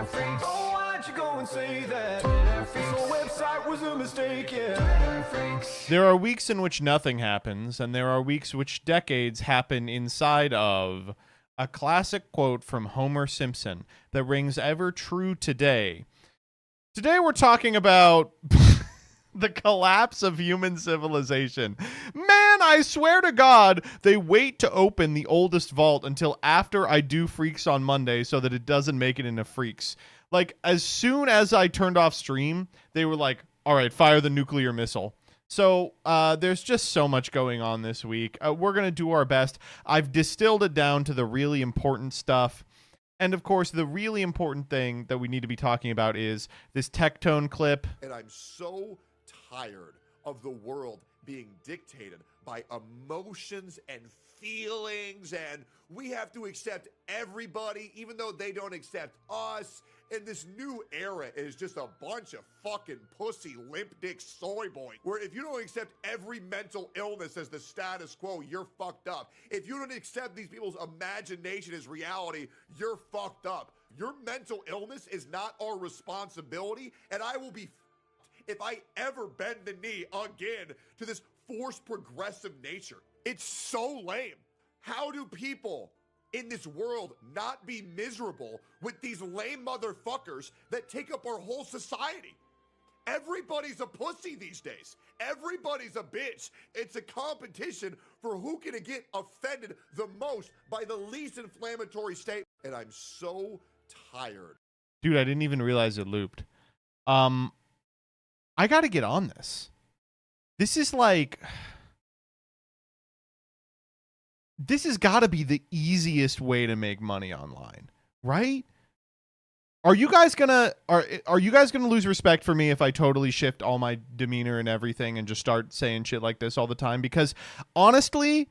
Freax. Oh, why'd you go and say that? This whole website was a mistake, yeah. Freax. There are weeks in which nothing happens, and there are weeks which decades happen inside of. A classic quote from Homer Simpson that rings ever true today. Today we're talking about the collapse of human civilization. Man, I swear to God, they wait to open the oldest vault until after I do Freax on Monday so that it doesn't make it into Freax. Like, as soon as I turned off stream, they were like, all right, fire the nuclear missile. So there's just so much going on this week. We're going to do our best. I've distilled it down to the really important stuff. And, of course, the really important thing that we need to be talking about is this Tectone clip. And I'm so tired of the world being dictated by emotions and feelings, and we have to accept everybody, even though they don't accept us. And this new era is just a bunch of fucking pussy, limp dick soy boy, where if you don't accept every mental illness as the status quo, you're fucked up. If you don't accept these people's imagination as reality, you're fucked up. Your mental illness is not our responsibility, and I will be if I ever bend the knee again to this forced progressive nature. It's so lame. How do people in this world not be miserable with these lame motherfuckers that take up our whole society? Everybody's a pussy these days. Everybody's a bitch. It's a competition for who can get offended the most by the least inflammatory statement. And I'm so tired. Dude, I didn't even realize it looped. I got to get on this. This is like... This has got to be the easiest way to make money online, right? Are you guys gonna lose respect for me if I totally shift all my demeanor and everything and just start saying shit like this all the time? Because honestly,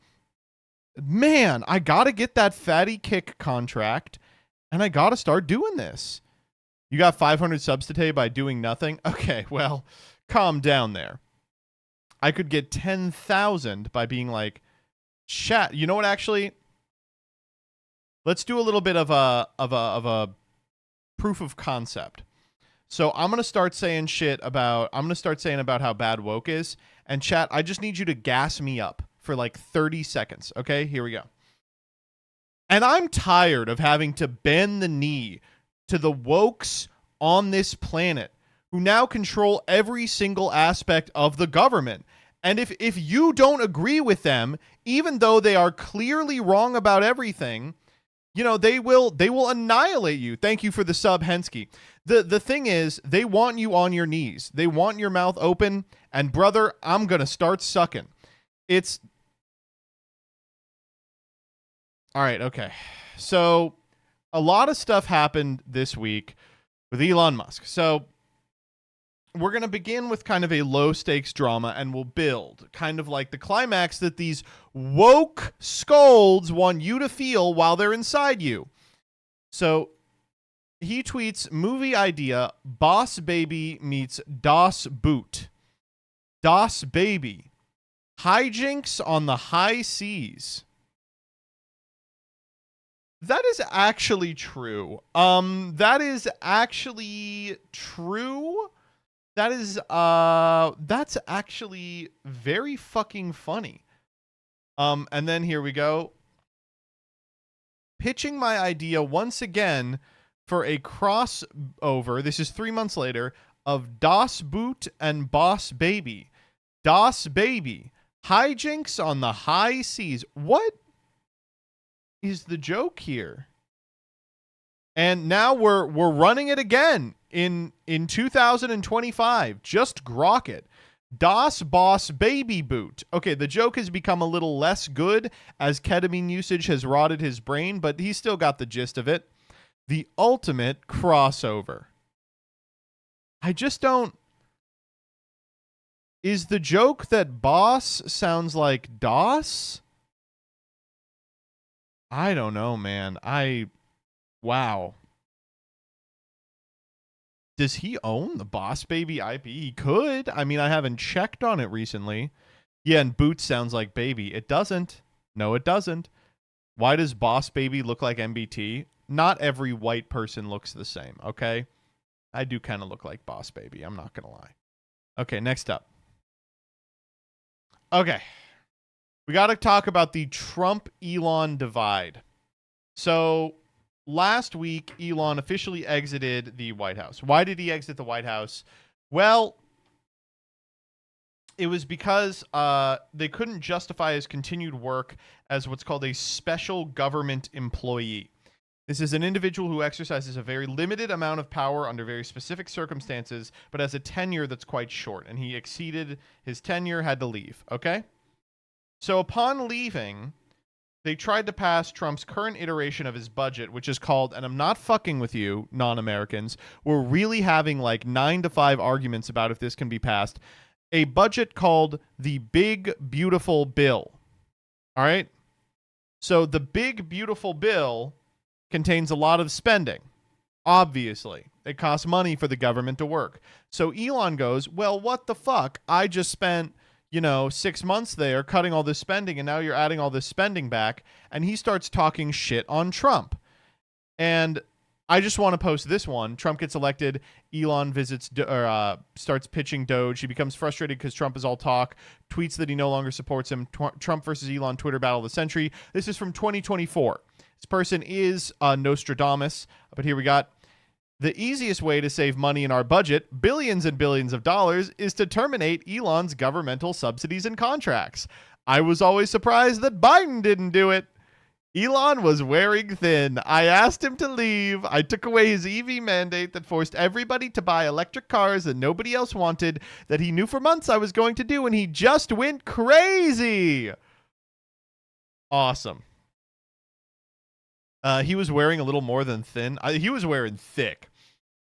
man, I gotta get that fatty kick contract, and I gotta start doing this. You got 500 subs today by doing nothing? Okay, well, calm down there. I could get 10,000 by being like, chat. You know what? Actually, let's do a little bit of a proof of concept. So I'm gonna start saying about how bad woke is, and chat, I just need you to gas me up for like 30 seconds. Okay, here we go. And I'm tired of having to bend the knee to the wokes on this planet who now control every single aspect of the government. And if you don't agree with them, even though they are clearly wrong about everything, you know, they will annihilate you. Thank you for the sub, Hensky. The thing is, they want you on your knees. They want your mouth open, and brother, I'm going to start sucking. It's all right, okay. So a lot of stuff happened this week with Elon Musk. So we're going to begin with kind of a low-stakes drama, and we'll build kind of like the climax that these woke scolds want you to feel while they're inside you. So he tweets, movie idea, Boss Baby meets DOS Boot. DOS Baby. Hijinks on the high seas. That is actually true. That is actually true. That's actually very fucking funny. And then here we go. Pitching my idea once again for a crossover. This is 3 months later of DOS Boot and Boss Baby. DOS Baby. Hijinks on the high seas. What is the joke here? And now we're running it again in 2025. Just grok it. DOS Boss Baby Boot. Okay, the joke has become a little less good as ketamine usage has rotted his brain, but he's still got the gist of it. The ultimate crossover. I just don't... Is the joke that boss sounds like DOS? I don't know, man. Wow. Does he own the Boss Baby IP? He could. I mean, I haven't checked on it recently. Yeah, and Boot sounds like baby. It doesn't. No, it doesn't. Why does Boss Baby look like MBT? not every white person looks the same, okay? I do kind of look like Boss Baby. I'm not going to lie. Okay, next up. Okay. We got to talk about the Trump-Elon divide. So last week, Elon officially exited the White House. Why did he exit the White House? Well, it was because they couldn't justify his continued work as what's called a special government employee. This is an individual who exercises a very limited amount of power under very specific circumstances, but has a tenure that's quite short. And he exceeded his tenure, had to leave. Okay? So upon leaving, they tried to pass Trump's current iteration of his budget, which is called, and I'm not fucking with you, non-Americans, we're really having like 9 to 5 arguments about if this can be passed, a budget called the Big Beautiful Bill. All right? So the Big Beautiful Bill contains a lot of spending. Obviously, it costs money for the government to work. So Elon goes, well, what the fuck? I just spent 6 months there cutting all this spending, and now you're adding all this spending back. And he starts talking shit on Trump. And I just want to post this one. Trump gets elected. Elon starts pitching Doge. He becomes frustrated because Trump is all talk. Tweets that he no longer supports him. Trump versus Elon Twitter battle of the century. This is from 2024. This person is Nostradamus. But here we got. The easiest way to save money in our budget, billions and billions of dollars, is to terminate Elon's governmental subsidies and contracts. I was always surprised that Biden didn't do it. Elon was wearing thin. I asked him to leave. I took away his EV mandate that forced everybody to buy electric cars that nobody else wanted, that he knew for months I was going to do, and he just went crazy. Awesome. He was wearing a little more than thin. He was wearing thick.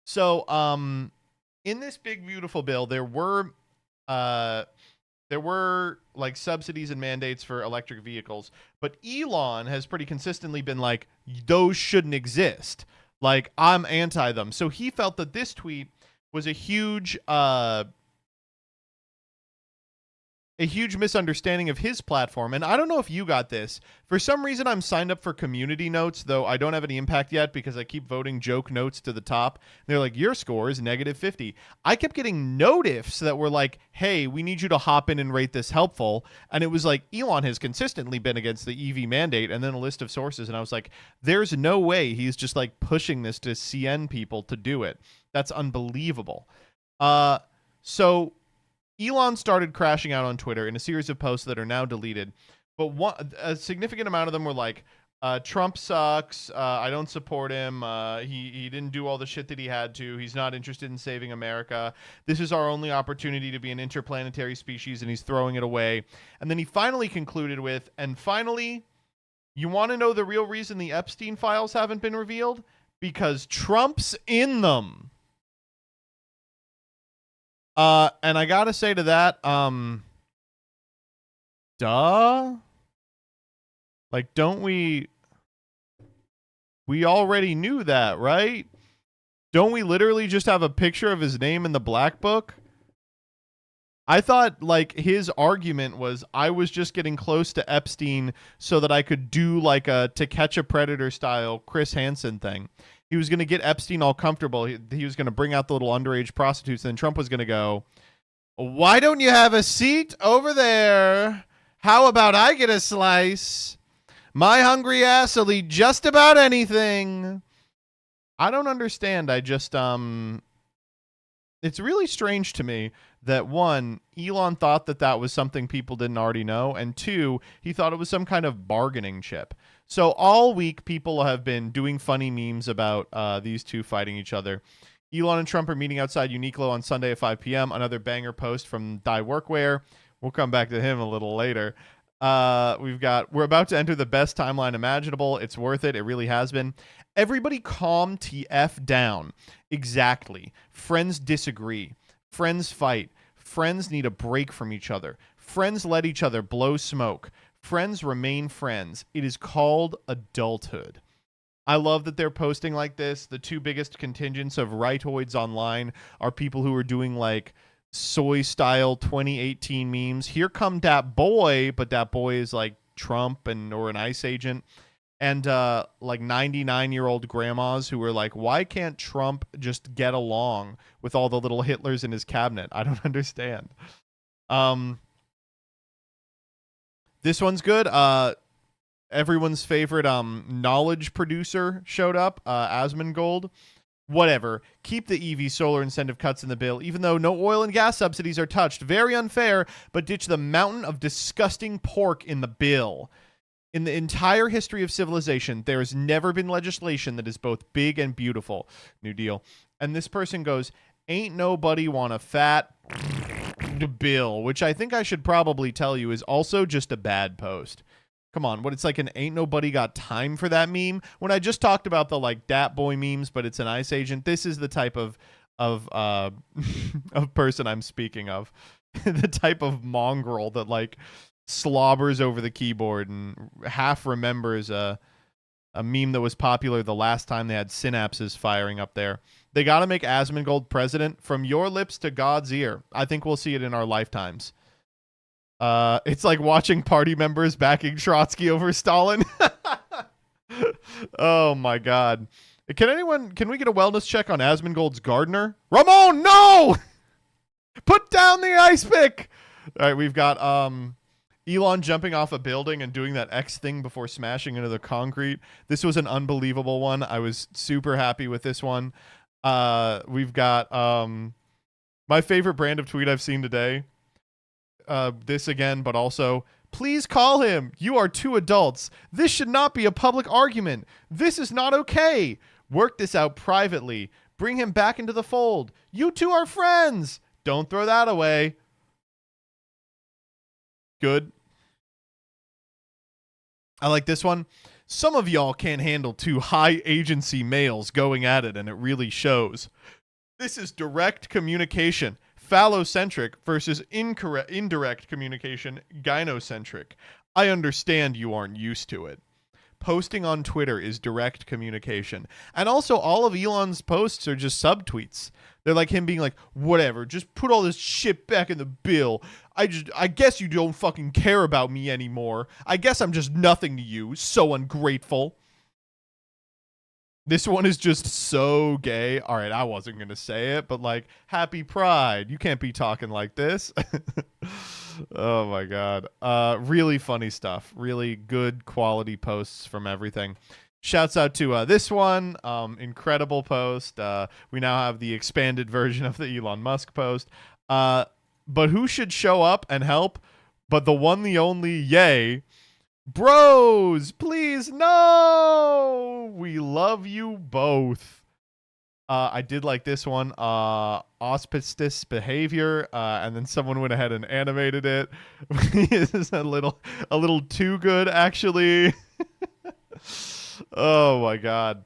So, in this Big Beautiful Bill, there were like subsidies and mandates for electric vehicles, but Elon has pretty consistently been like, those shouldn't exist. Like, I'm anti them. So he felt that this tweet was a huge misunderstanding of his platform. And I don't know if you got this. For some reason, I'm signed up for community notes, though I don't have any impact yet because I keep voting joke notes to the top. They're like, your score is -50. I kept getting notifs that were like, hey, we need you to hop in and rate this helpful. And it was like, Elon has consistently been against the EV mandate, and then a list of sources. And I was like, there's no way he's just like pushing this to CN people to do it. That's unbelievable. So Elon started crashing out on Twitter in a series of posts that are now deleted, but a significant amount of them were like, Trump sucks, I don't support him, he didn't do all the shit that he had to, he's not interested in saving America, this is our only opportunity to be an interplanetary species, and he's throwing it away. And then he finally concluded with, and finally, you want to know the real reason the Epstein files haven't been revealed? Because Trump's in them. And I gotta say to that, duh? Like, don't we already knew that, right? Don't we literally just have a picture of his name in the black book? I thought, like, his argument was, I was just getting close to Epstein so that I could do, like, a To Catch a Predator style Chris Hansen thing. He was going to get Epstein all comfortable. He was going to bring out the little underage prostitutes. And then Trump was going to go, why don't you have a seat over there? How about I get a slice? My hungry ass will eat just about anything. I don't understand. I just, it's really strange to me that, one, Elon thought that that was something people didn't already know. And two, he thought it was some kind of bargaining chip. So all week, people have been doing funny memes about these two fighting each other. Elon and Trump are meeting outside Uniqlo on Sunday at 5 p.m. Another banger post from Workwear. We'll come back to him a little later. We're about to enter the best timeline imaginable. It's worth it. It really has been. Everybody calm TF down. Exactly. Friends disagree. Friends fight. Friends need a break from each other. Friends let each other blow smoke. Friends remain friends. It is called adulthood. I love that they're posting like this. The two biggest contingents of rightoids online are people who are doing like soy-style 2018 memes. Here come that boy, but that boy is like Trump or an ICE agent. and like 99-year-old grandmas who were like, why can't Trump just get along with all the little Hitlers in his cabinet? I don't understand. This one's good. Everyone's favorite knowledge producer showed up, Asmongold. Whatever. Keep the EV solar incentive cuts in the bill, even though no oil and gas subsidies are touched. Very unfair, but ditch the mountain of disgusting pork in the bill. In the entire history of civilization, there has never been legislation that is both big and beautiful. New Deal. And this person goes, ain't nobody want a fat bill, which I think I should probably tell you is also just a bad post. Come on, what it's like an ain't nobody got time for that meme. When I just talked about the like Dat Boy memes, but it's an ICE agent, this is the type of of person I'm speaking of. The type of mongrel that like slobbers over the keyboard and half remembers a meme that was popular the last time they had synapses firing up there. They got to make Asmongold president. From your lips to God's ear. I think we'll see it in our lifetimes. It's like watching party members backing Trotsky over Stalin. Oh my God. Can we get a wellness check on Asmongold's gardener? Ramon, no! Put down the ice pick! All right, we've got Elon jumping off a building and doing that X thing before smashing into the concrete. This was an unbelievable one. I was super happy with this one. We've got my favorite brand of tweet I've seen today. This again, but also, please call him. You are two adults. This should not be a public argument. This is not okay. Work this out privately. Bring him back into the fold. You two are friends. Don't throw that away. Good. I like this one. Some of y'all can't handle two high agency males going at it, and it really shows. This is direct communication. Phallocentric versus indirect communication, gynocentric. I understand you aren't used to it. Posting on Twitter is direct communication. And also, all of Elon's posts are just subtweets. They're like him being like, whatever, just put all this shit back in the bill. I guess you don't fucking care about me anymore. I guess I'm just nothing to you. So ungrateful. This one is just so gay. All right, I wasn't going to say it, but like, happy Pride. You can't be talking like this. Oh my God. Really funny stuff. Really good quality posts from everything. Shouts out to this one. Incredible post. We now have the expanded version of the Elon Musk post. But who should show up and help but the one, the only, yay. Bros, please, no! We love you both. I did like this one. Auspicious behavior, and then someone went ahead and animated it. This is a little too good, actually. Oh my God.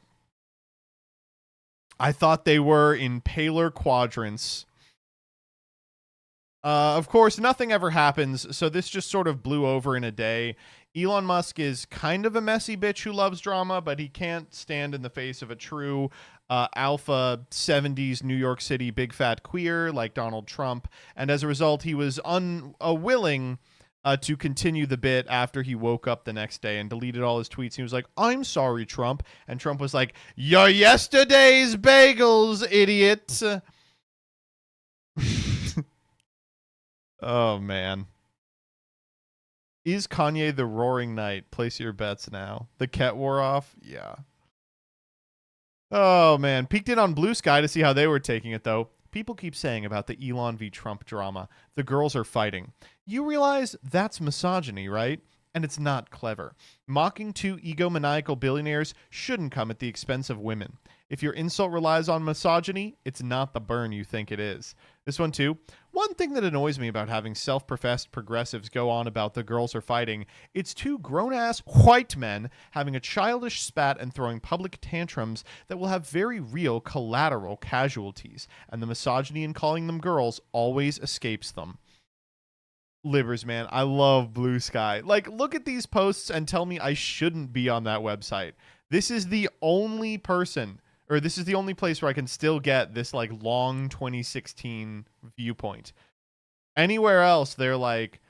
I thought they were in paler quadrants. Of course, nothing ever happens, so this just sort of blew over in a day. Elon Musk is kind of a messy bitch who loves drama, but he can't stand in the face of a true alpha 70s New York City big fat queer like Donald Trump. And as a result, he was unwilling to continue the bit after he woke up the next day and deleted all his tweets. He was like, I'm sorry, Trump. And Trump was like, you're yesterday's bagels, idiot. Oh, man. Is Kanye the roaring knight? Place your bets now. The cat wore off? Yeah. Oh, man. Peeked in on Blue Sky to see how they were taking it, though. People keep saying about the Elon v. Trump drama, the girls are fighting. You realize that's misogyny, right? And it's not clever. Mocking two egomaniacal billionaires shouldn't come at the expense of women. If your insult relies on misogyny, it's not the burn you think it is. This one too. One thing that annoys me about having self-professed progressives go on about the girls are fighting, it's two grown-ass white men having a childish spat and throwing public tantrums that will have very real collateral casualties, and the misogyny in calling them girls always escapes them. Livers, man, I love Blue Sky. Like, look at these posts and tell me I shouldn't be on that website. This is the only person, or this is the only place where I can still get this, like, long 2016 viewpoint. Anywhere else, they're like,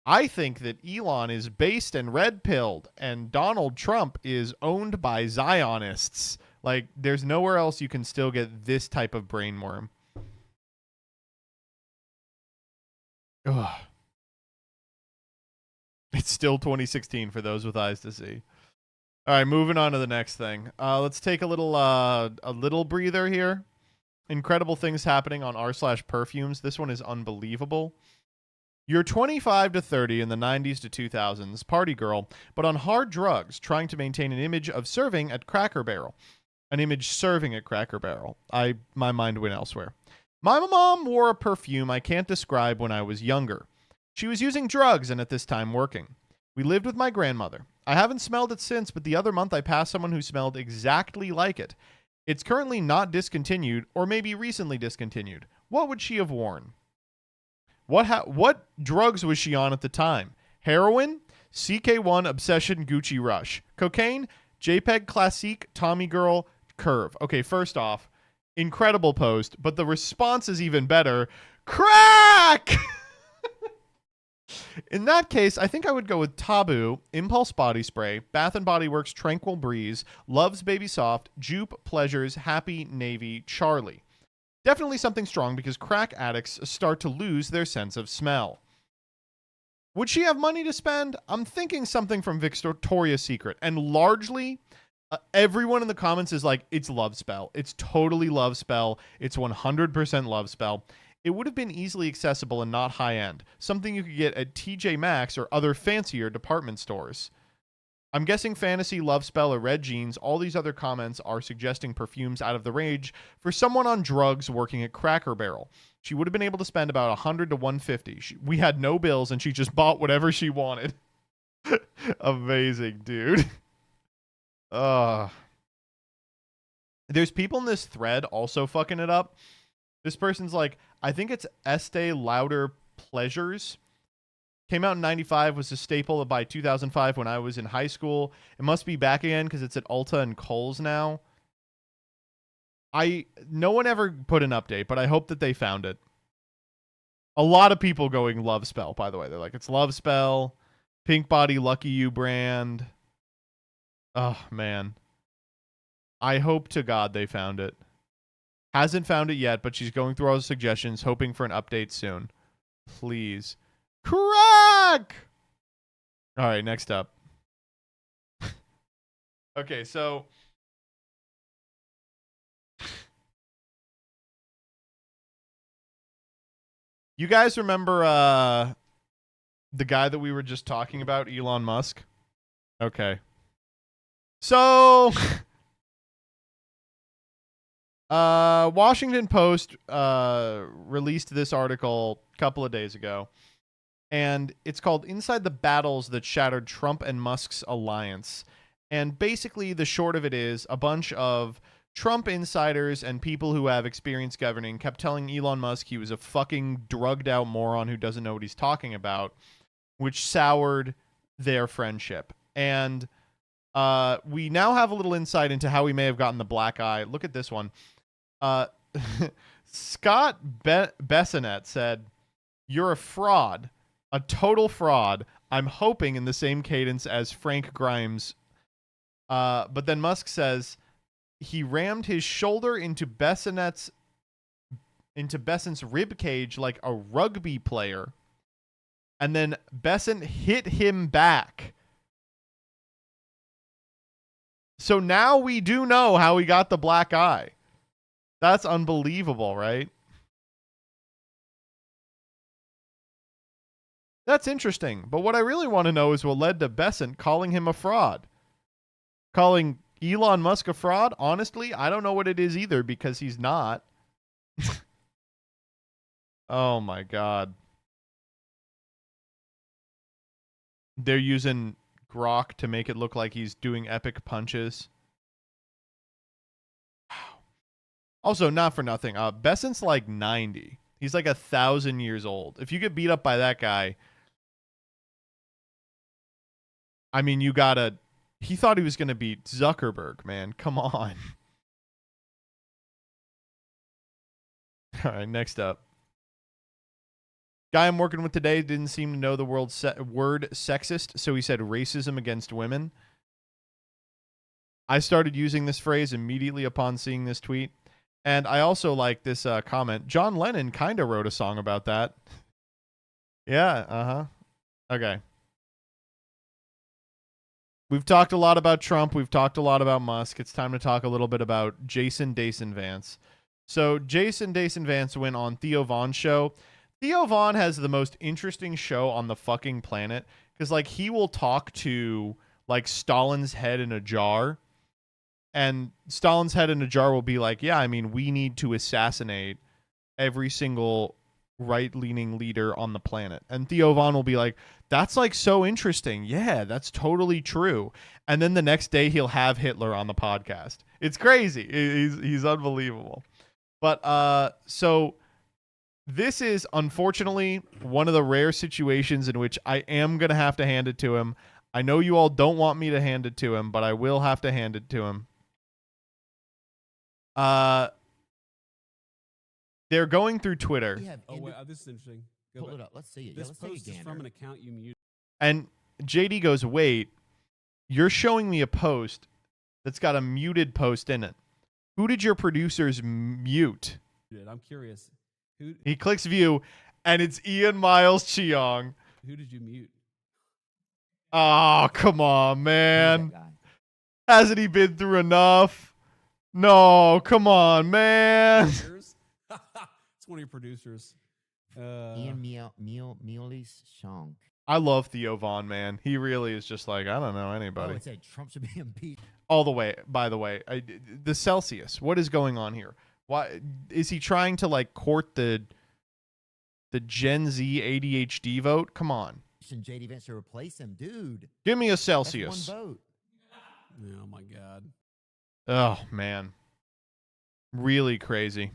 I think that Elon is based and red-pilled, and Donald Trump is owned by Zionists. Like, there's nowhere else you can still get this type of brainworm. Ugh. It's still 2016 for those with eyes to see. All right, moving on to the next thing. Let's take a little breather here. Incredible things happening on r/perfumes. This one is unbelievable. You're 25 to 30 in the 90s to 2000s, party girl, but on hard drugs, trying to maintain an image of serving at Cracker Barrel. An image serving at Cracker Barrel. My mind went elsewhere. My mom wore a perfume I can't describe when I was younger. She was using drugs and at this time working. We lived with my grandmother. I haven't smelled it since, but the other month I passed someone who smelled exactly like it. It's currently not discontinued, or maybe recently discontinued. What would she have worn? What drugs was she on at the time? Heroin, CK1 Obsession Gucci Rush, cocaine, JPEG Classique Tommy Girl Curve. Okay, first off, incredible post, but the response is even better. Crack! In that case, I think I would go with Taboo, Impulse Body Spray, Bath & Body Works Tranquil Breeze, Love's Baby Soft, Jupe Pleasures, Happy Navy, Charlie. Definitely something strong because crack addicts start to lose their sense of smell. Would she have money to spend? I'm thinking something from Victoria's Secret. And largely, everyone in the comments is like, it's Love Spell. It's totally Love Spell. It's 100% Love Spell. It would have been easily accessible and not high-end. Something you could get at TJ Maxx or other fancier department stores. I'm guessing Fantasy, Love Spell, or Red Jeans. All these other comments are suggesting perfumes out of the range for someone on drugs working at Cracker Barrel. She would have been able to spend about 100 to 150. We had no bills, and she just bought whatever she wanted. Amazing, dude. There's people in this thread also fucking it up. This person's like, I think it's Estee Lauder Pleasures. Came out in 95, was a staple by 2005 when I was in high school. It must be back again because it's at Ulta and Kohl's now. No one ever put an update, but I hope that they found it. A lot of people going Love Spell, by the way. They're like, it's Love Spell, Pink Body Lucky You brand. Oh, man. I hope to God they found it. Hasn't found it yet, but she's going through all the suggestions, hoping for an update soon. Please. Crack! All right, next up. Okay, so you guys remember the guy that we were just talking about, Elon Musk? Okay. So Washington Post released this article a couple of days ago, and it's called Inside the Battles That Shattered Trump and Musk's Alliance. And basically the short of it is a bunch of Trump insiders and people who have experience governing kept telling Elon Musk he was a fucking drugged out moron who doesn't know what he's talking about, which soured their friendship. And we now have a little insight into how he may have gotten the black eye. Look at this one. Scott Bessonette said, "You're a fraud, a total fraud. I'm hoping in the same cadence as Frank Grimes." But then Musk says he rammed his shoulder into Besson's rib cage like a rugby player, and then Besson hit him back. So now we do know how he got the black eye. That's unbelievable, right? That's interesting. But what I really want to know is what led to Besson calling him a fraud. Calling Elon Musk a fraud? Honestly, I don't know what it is either because he's not. Oh my God. They're using Grok to make it look like he's doing epic punches. Wow. Also, not for nothing. Besson's like 90. He's like 1,000 years old. If you get beat up by that guy, I mean, you gotta... He thought he was going to beat Zuckerberg, man. Come on. All right, next up. Guy I'm working with today didn't seem to know the word sexist, so he said racism against women. I started using this phrase immediately upon seeing this tweet. And I also like this comment. John Lennon kind of wrote a song about that. Yeah, uh-huh. Okay. We've talked a lot about Trump. We've talked a lot about Musk. It's time to talk a little bit about Jason Vance. So Jason Vance went on Theo Von's show. Theo Von has the most interesting show on the fucking planet because, like, he will talk to, like, Stalin's head in a jar. And Stalin's head in a jar will be like, yeah, I mean, we need to assassinate every single right-leaning leader on the planet. And Theo Von will be like, that's like so interesting. Yeah, that's totally true. And then the next day he'll have Hitler on the podcast. It's crazy. He's unbelievable. But so this is unfortunately one of the rare situations in which I am going to have to hand it to him. I know you all don't want me to hand it to him, but I will have to hand it to him. They're going through Twitter. This is interesting. Pull it up. Let's see it. This Let's take post a is gander. from an account you muted. And JD goes, wait, you're showing me a post that's got a muted post in it. Who did your producers mute? I'm curious. Who He clicks view, and it's Ian Miles Cheong. did you mute? Oh, come on, Who's man. that guy? Hasn't he been through enough? No, come on, man. Yours? It's one of your producers. Ian Mealy's Shong. I love Theo Von, man. He really is just like, I don't know Oh, anybody. it said Trump should be impeached. All the way, by the way. The Celsius, what is going on here? Why is he trying to, like, court the Gen Z ADHD vote? Come on. JD Vance to replace him, dude. Give me a That's Celsius. one vote. Oh my God. Oh, man. Really crazy.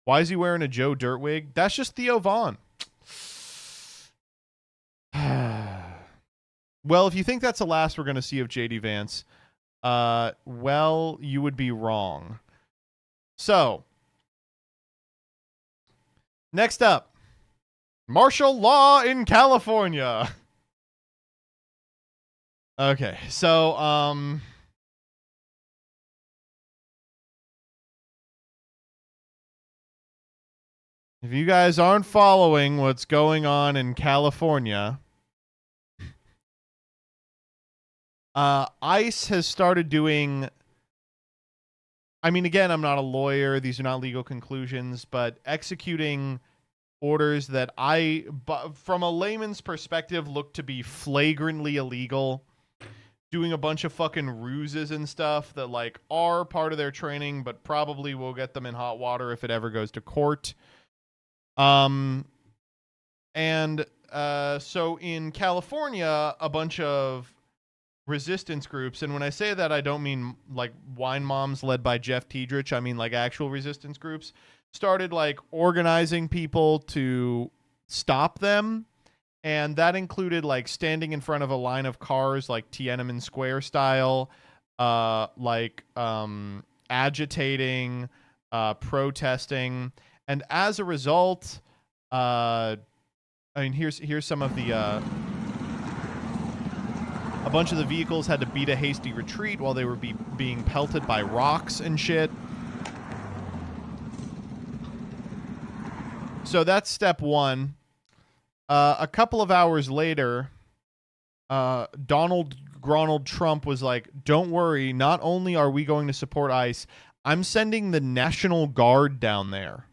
Why is he wearing a Joe Dirt wig? That's just Theo Von. Well, if you think that's the last we're going to see of JD Vance, well, you would be wrong. So, next up, martial law in California. Okay, so, if you guys aren't following what's going on in California, ICE has started doing, I mean, again, I'm not a lawyer. These are not legal conclusions, but executing orders that from a layman's perspective, look to be flagrantly illegal. Doing a bunch of fucking ruses and stuff that, like, are part of their training, but probably will get them in hot water if it ever goes to court. So in California, a bunch of resistance groups, and when I say that, I don't mean like wine moms led by Jeff Tiedrich. I mean like actual resistance groups started like organizing people to stop them. And that included like standing in front of a line of cars, like Tiananmen Square style, agitating, protesting. And as a result, I mean, here's some of the, a bunch of the vehicles had to beat a hasty retreat while they were being pelted by rocks and shit. So that's step one. A couple of hours later, Donald Trump was like, don't worry, not only are we going to support ICE, I'm sending the National Guard down there.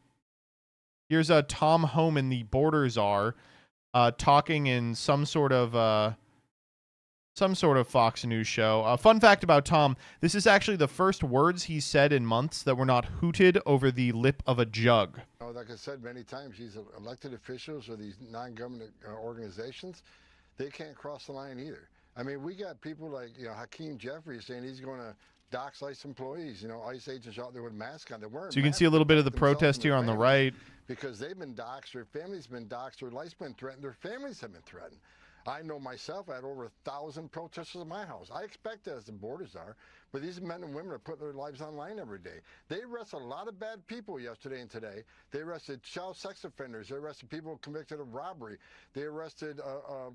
Here's Tom Homan, the border czar, talking in some sort of Fox News show. Fun fact about Tom, this is actually the first words he said in months that were not hooted over the lip of a jug. Like I said many times, these elected officials or these non-government organizations, they can't cross the line either. I mean, we got people like, Hakeem Jeffries saying he's going to dox ICE employees, ICE agents out there with masks on. They're wearing So you can masks see a little bit of the to protect protest themselves here and on their the families right. because they've been doxxed, their families been doxxed, their life's been threatened, their families have been threatened. I know myself, I had over 1,000 protesters at my house. I expect that as the borders are, but these men and women are putting their lives online every day. They arrested a lot of bad people yesterday and today. They arrested child sex offenders. They arrested people convicted of robbery. They arrested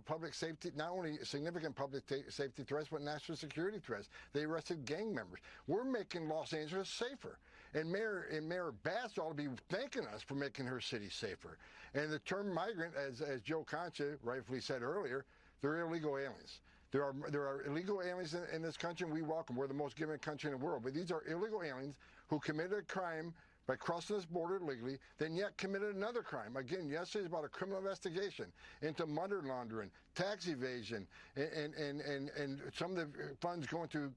public safety, not only significant public safety threats, but national security threats. They arrested gang members. We're making Los Angeles safer. And Mayor Bass ought to be thanking us for making her city safer. And the term migrant, as Joe Concha rightfully said earlier, they're illegal aliens. There are illegal aliens in this country, and we welcome. We're the most giving country in the world. But these are illegal aliens who committed a crime by crossing this border illegally, then yet committed another crime. Again, yesterday's about a criminal investigation into money laundering, tax evasion, and some of the funds going to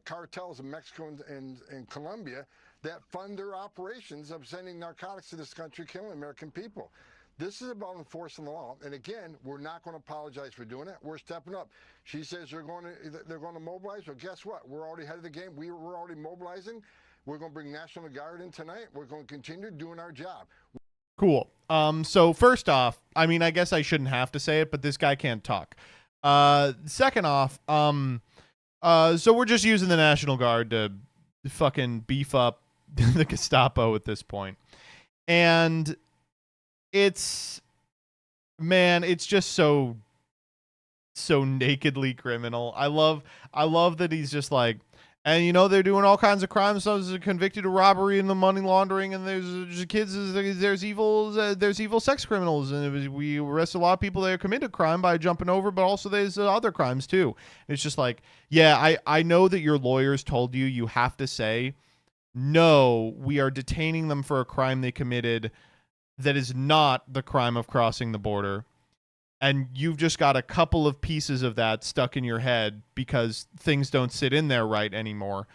cartels in Mexico and Colombia that fund their operations of sending narcotics to this country, killing American people. This is about enforcing the law. And again, we're not going to apologize for doing it. We're stepping up. She says they're going to mobilize. Well, guess what? We're already ahead of the game. We're already mobilizing. We're going to bring National Guard in tonight. We're going to continue doing our job. Cool. So first off, I mean, I guess I shouldn't have to say it, but this guy can't talk. Second off, so we're just using the National Guard to fucking beef up the Gestapo at this point. And it's just so nakedly criminal. I love that he's just like, and you know, they're doing all kinds of crimes. Some are convicted of robbery and the money laundering, and there's kids, there's evil sex criminals, and we arrest a lot of people that committed crime by jumping over, but also there's other crimes too. It's just like, yeah, I know that your lawyers told you have to say, no, we are detaining them for a crime they committed that is not the crime of crossing the border. And you've just got a couple of pieces of that stuck in your head because things don't sit in there right anymore.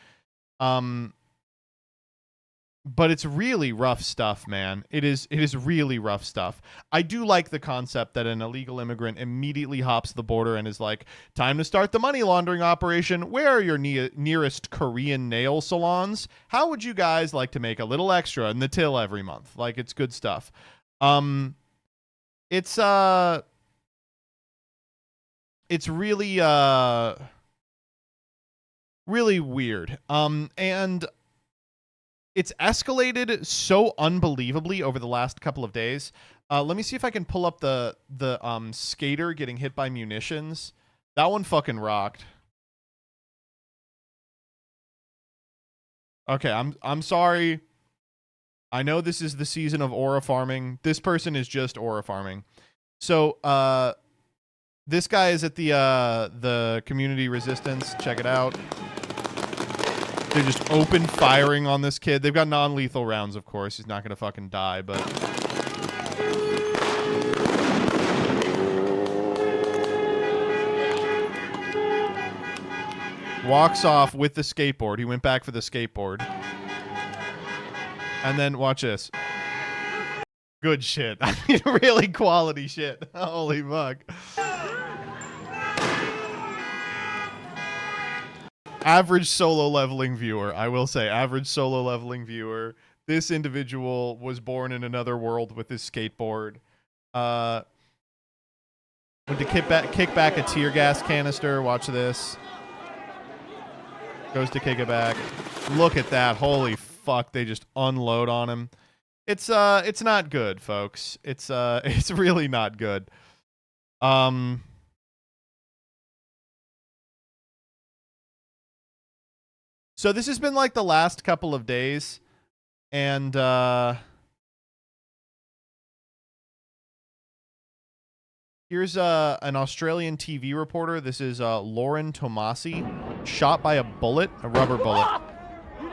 But it's really rough stuff, man. It is really rough stuff. I do like the concept that an illegal immigrant immediately hops the border and is like, time to start the money laundering operation. Where are your nearest Korean nail salons? How would you guys like to make a little extra in the till every month? Like, it's good stuff. It's really really weird. And it's escalated so unbelievably over the last couple of days. Let me see if I can pull up the skater getting hit by munitions. That one fucking rocked. Okay, I'm sorry. I know this is the season of aura farming. This person is just aura farming. So, this guy is at the community resistance. Check it out. They just open firing on this kid. They've got non-lethal rounds, of course. He's not going to fucking die, but... Walks off with the skateboard. He went back for the skateboard. And then, watch this. Good shit. I mean, really quality shit. Holy fuck. Average solo leveling viewer. I will say, average solo leveling viewer. This individual was born in another world with his skateboard. Went to kick back a tear gas canister. Watch this. Goes to kick it back. Look at that. Holy fuck. They just unload on him. It's not good, folks. It's really not good. So this has been like the last couple of days, and here's an Australian TV reporter. This is Lauren Tomasi, shot by a rubber bullet,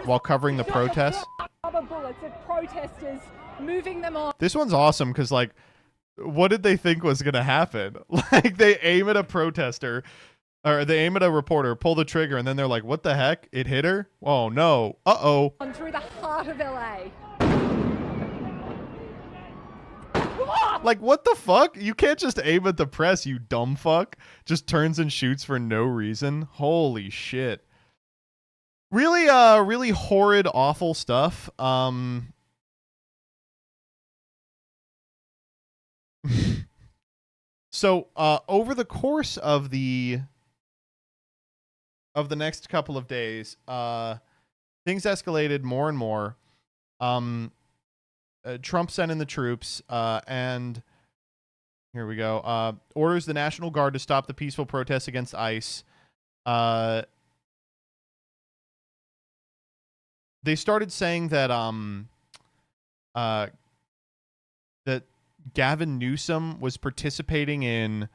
while covering the protests. Rubber bullets of protesters, moving them on. This one's awesome because, like, what did they think was gonna happen? Like, they aim at a protester. Or they aim at a reporter, pull the trigger, and then they're like, what the heck? It hit her? Oh, no. Uh-oh. On through the heart of LA. Like, what the fuck? You can't just aim at the press, you dumb fuck. Just turns and shoots for no reason. Holy shit. Really, really horrid, awful stuff. So over the course of the next couple of days, things escalated more and more. Trump sent in the troops, and here we go. Orders the National Guard to stop the peaceful protests against ICE. They started saying that that Gavin Newsom was participating in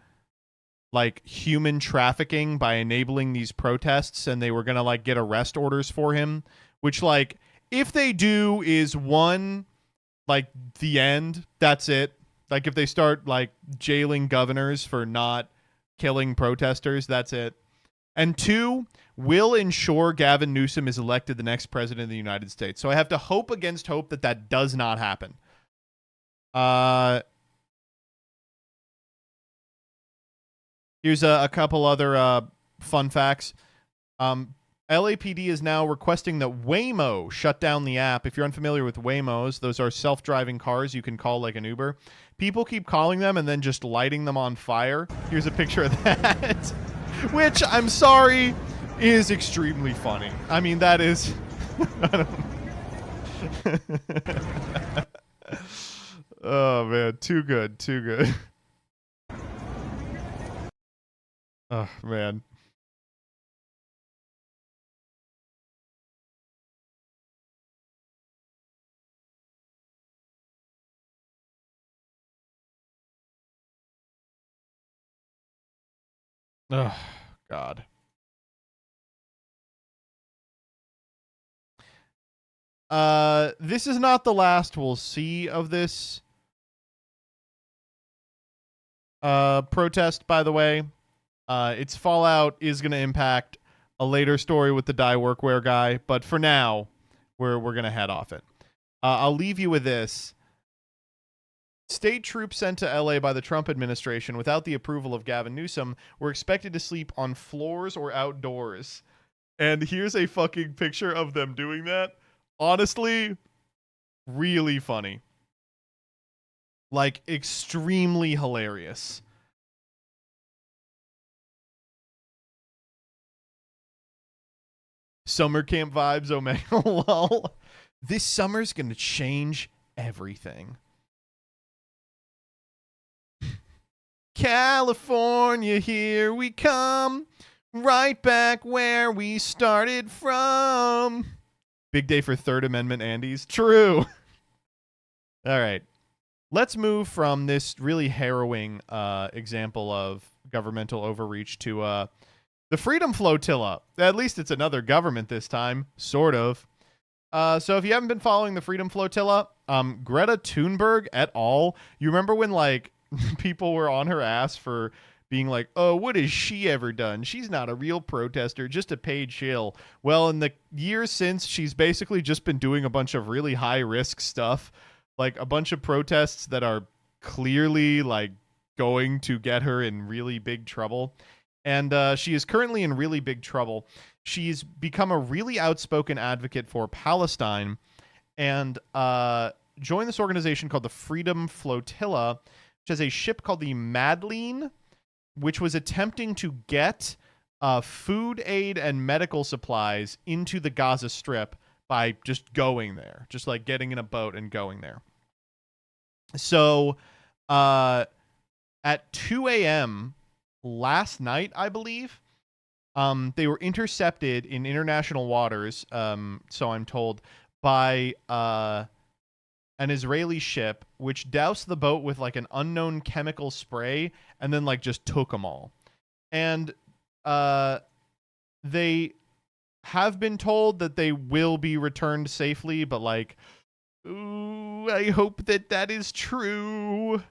like human trafficking by enabling these protests, and they were gonna like get arrest orders for him, which like if they do is one, like the end, that's it. Like if they start like jailing governors for not killing protesters, that's it. And two, will ensure Gavin Newsom is elected the next president of the United States. So I have to hope against hope that that does not happen. Here's a couple other fun facts. LAPD is now requesting that Waymo shut down the app. If you're unfamiliar with Waymos, those are self-driving cars you can call like an Uber. People keep calling them and then just lighting them on fire. Here's a picture of that, which I'm sorry is extremely funny. I mean, that is... I don't... Oh, man. Too good. Too good. Oh, man. Oh, God. This is not the last we'll see of this protest, by the way. Its fallout is going to impact a later story with the dye workwear guy, but for now, we're going to head off it. I'll leave you with this. State troops sent to LA by the Trump administration without the approval of Gavin Newsom were expected to sleep on floors or outdoors. And here's a fucking picture of them doing that. Honestly, really funny. Like, extremely hilarious. Summer camp vibes, Omega lol. This summer's gonna change everything. California, here we come. Right back where we started from. Big day for Third Amendment Andes. True. All right. Let's move from this really harrowing example of governmental overreach to the Freedom Flotilla. At least it's another government this time, sort of. So if you haven't been following the Freedom Flotilla, Greta Thunberg et al. You remember when like people were on her ass for being like, oh, what has she ever done? She's not a real protester, just a paid shill. Well, in the years since, she's basically just been doing a bunch of really high risk stuff, like a bunch of protests that are clearly like going to get her in really big trouble. And she is currently in really big trouble. She's become a really outspoken advocate for Palestine and joined this organization called the Freedom Flotilla, which has a ship called the Madeleine, which was attempting to get food aid and medical supplies into the Gaza Strip by just going there, just like getting in a boat and going there. So at 2 a.m. last night, I believe, they were intercepted in international waters, so I'm told, by an Israeli ship, which doused the boat with like an unknown chemical spray and then like just took them all. And they have been told that they will be returned safely, but like, ooh, I hope that that is true.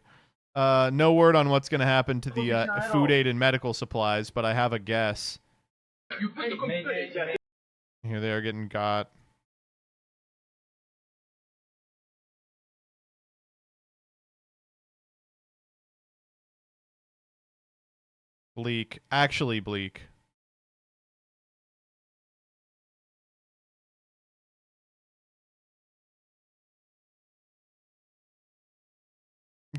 No word on what's going to happen to the food aid and medical supplies, but I have a guess. Here they are getting got. Bleak. Actually bleak.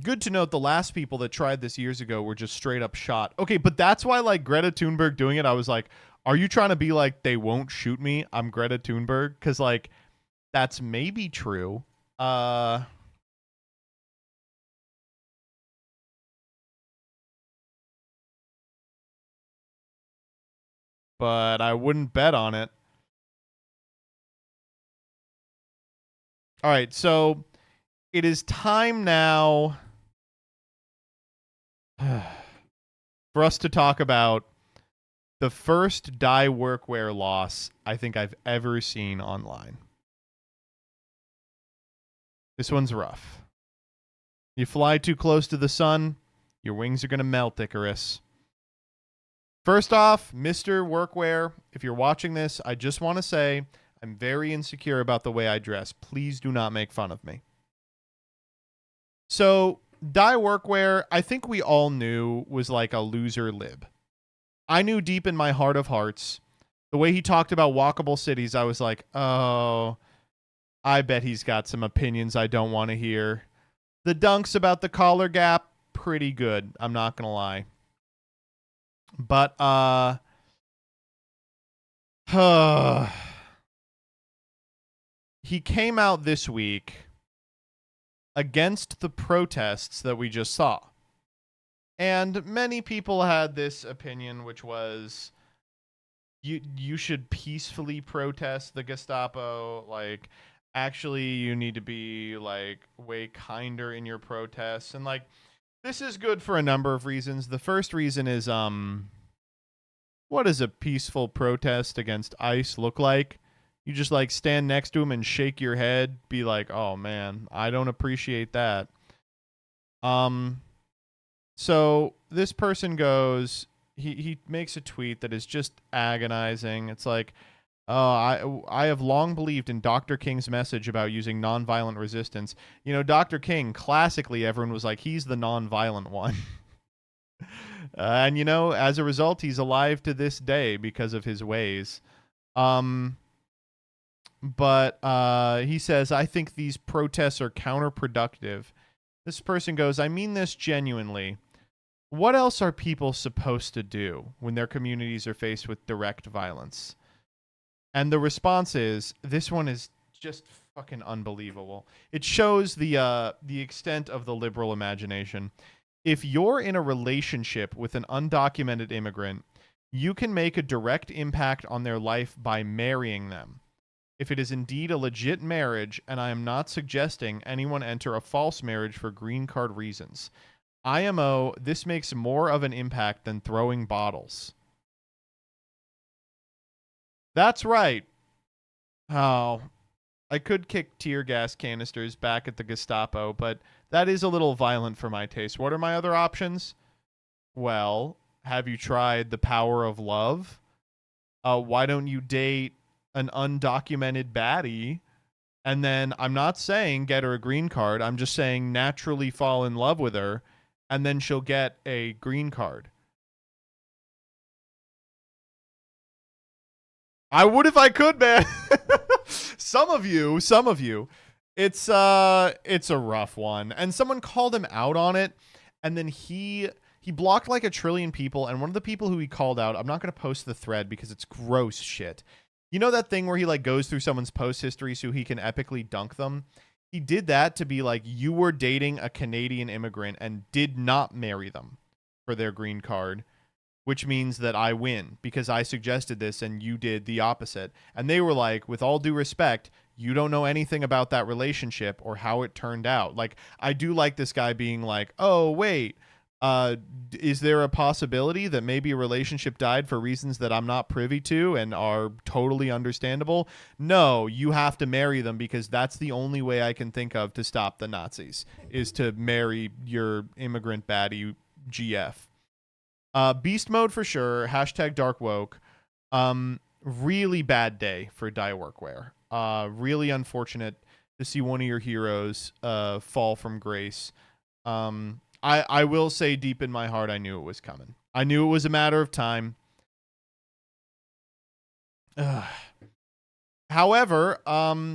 good to note the last people that tried this years ago were just straight up shot. Okay, but that's why like Greta Thunberg doing it, I was like, are you trying to be like, they won't shoot me, I'm Greta Thunberg? Because like that's maybe true. But I wouldn't bet on it. All right, so it is time now for us to talk about the first dye workwear loss I think I've ever seen online. This one's rough. You fly too close to the sun, your wings are going to melt, Icarus. First off, Mr. Workwear, if you're watching this, I just want to say I'm very insecure about the way I dress. Please do not make fun of me. So, dye workwear, I think we all knew was like a loser lib. I knew deep in my heart of hearts, the way he talked about walkable cities, I was like, oh, I bet he's got some opinions I don't want to hear. The dunks about the collar gap, pretty good. I'm not going to lie. But, he came out this week against the protests that we just saw. And many people had this opinion, which was you should peacefully protest the Gestapo. Like, actually, you need to be like way kinder in your protests. And like, this is good for a number of reasons. The first reason is what does a peaceful protest against ICE look like? You just like stand next to him and shake your head, be like, "Oh man, I don't appreciate that." So this person goes, he makes a tweet that is just agonizing. It's like, I have long believed in Dr. King's message about using nonviolent resistance. You know, Dr. King, classically, everyone was like, he's the nonviolent one. And, you know, as a result, he's alive to this day because of his ways. But he says, I think these protests are counterproductive. This person goes, I mean this genuinely. What else are people supposed to do when their communities are faced with direct violence? And the response is, this one is just fucking unbelievable. It shows the extent of the liberal imagination. If you're in a relationship with an undocumented immigrant, you can make a direct impact on their life by marrying them. If it is indeed a legit marriage, and I am not suggesting anyone enter a false marriage for green card reasons. IMO, this makes more of an impact than throwing bottles. That's right. Oh, I could kick tear gas canisters back at the Gestapo, but that is a little violent for my taste. What are my other options? Well, have you tried the power of love? Why don't you date an undocumented baddie? And then I'm not saying get her a green card. I'm just saying naturally fall in love with her, and then she'll get a green card. I would if I could, man. Some of you. It's a rough one. And someone called him out on it, and then he blocked like a trillion people, and one of the people who he called out, I'm not going to post the thread because it's gross shit. You know that thing where he like goes through someone's post history so he can epically dunk them? He did that to be like, you were dating a Canadian immigrant and did not marry them for their green card, which means that I win because I suggested this and you did the opposite. And they were like, with all due respect, you don't know anything about that relationship or how it turned out. Like, I do like this guy being like, oh, wait, is there a possibility that maybe a relationship died for reasons that I'm not privy to and are totally understandable? No, you have to marry them because that's the only way I can think of to stop the Nazis, is to marry your immigrant baddie GF. Beast mode for sure. Hashtag dark woke. Really bad day for dye workwear. Really unfortunate to see one of your heroes fall from grace. I will say deep in my heart, I knew it was coming. I knew it was a matter of time. However,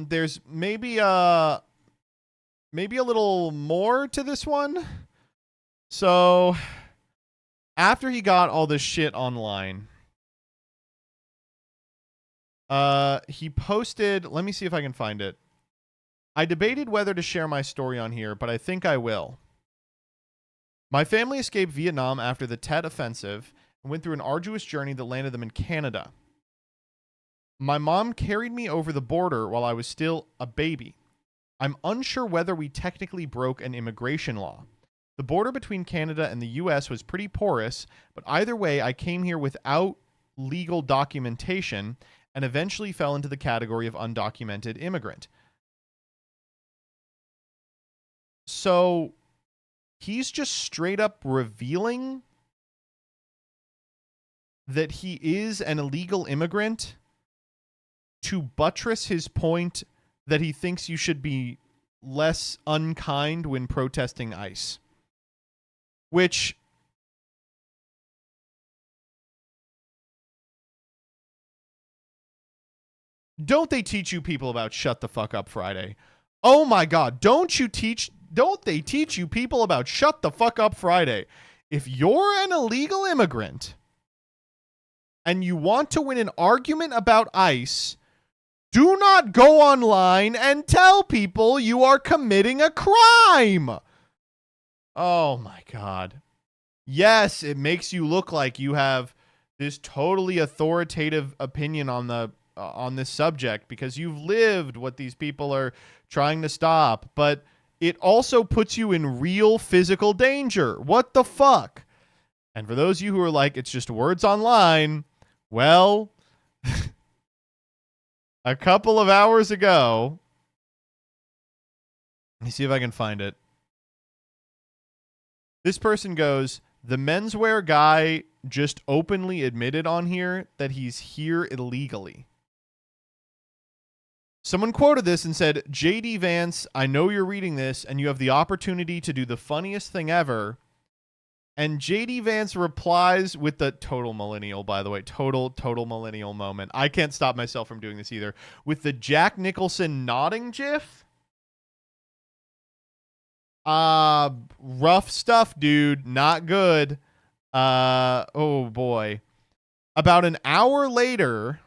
there's maybe maybe a little more to this one. So after he got all this shit online, he posted, let me see if I can find it. I debated whether to share my story on here, but I think I will. My family escaped Vietnam after the Tet Offensive and went through an arduous journey that landed them in Canada. My mom carried me over the border while I was still a baby. I'm unsure whether we technically broke an immigration law. The border between Canada and the US was pretty porous, but either way, I came here without legal documentation and eventually fell into the category of undocumented immigrant. So he's just straight up revealing that he is an illegal immigrant to buttress his point that he thinks you should be less unkind when protesting ICE. Which, don't they teach you people about Shut the Fuck Up Friday? Oh my God, don't they teach you people about Shut the Fuck Up Friday? If you're an illegal immigrant and you want to win an argument about ICE, do not go online and tell people you are committing a crime. Oh my God. Yes, it makes you look like you have this totally authoritative opinion on this subject because you've lived what these people are trying to stop, but it also puts you in real physical danger. What the fuck? And for those of you who are like, it's just words online, well, a couple of hours ago, let me see if I can find it. This person goes, the menswear guy just openly admitted on here that he's here illegally. Someone quoted this and said, JD Vance, I know you're reading this and you have the opportunity to do the funniest thing ever. And JD Vance replies with the total millennial, by the way, total millennial moment. I can't stop myself from doing this either. With the Jack Nicholson nodding gif. Rough stuff, dude. Not good. Oh boy. About an hour later,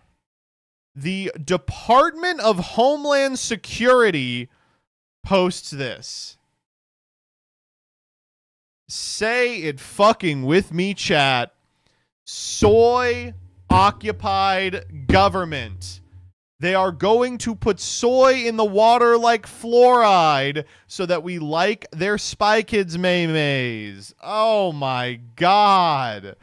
the Department of Homeland Security posts this. Say it fucking with me, chat. Soy occupied government. They are going to put soy in the water like fluoride so that we like their Spy Kids maymays. Oh my God.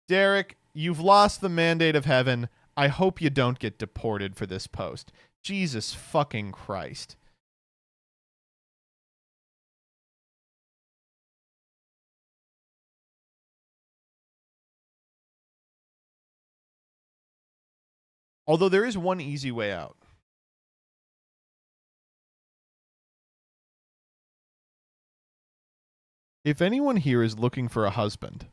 Derek, you've lost the mandate of heaven. I hope you don't get deported for this post. Jesus fucking Christ. Although there is one easy way out. If anyone here is looking for a husband,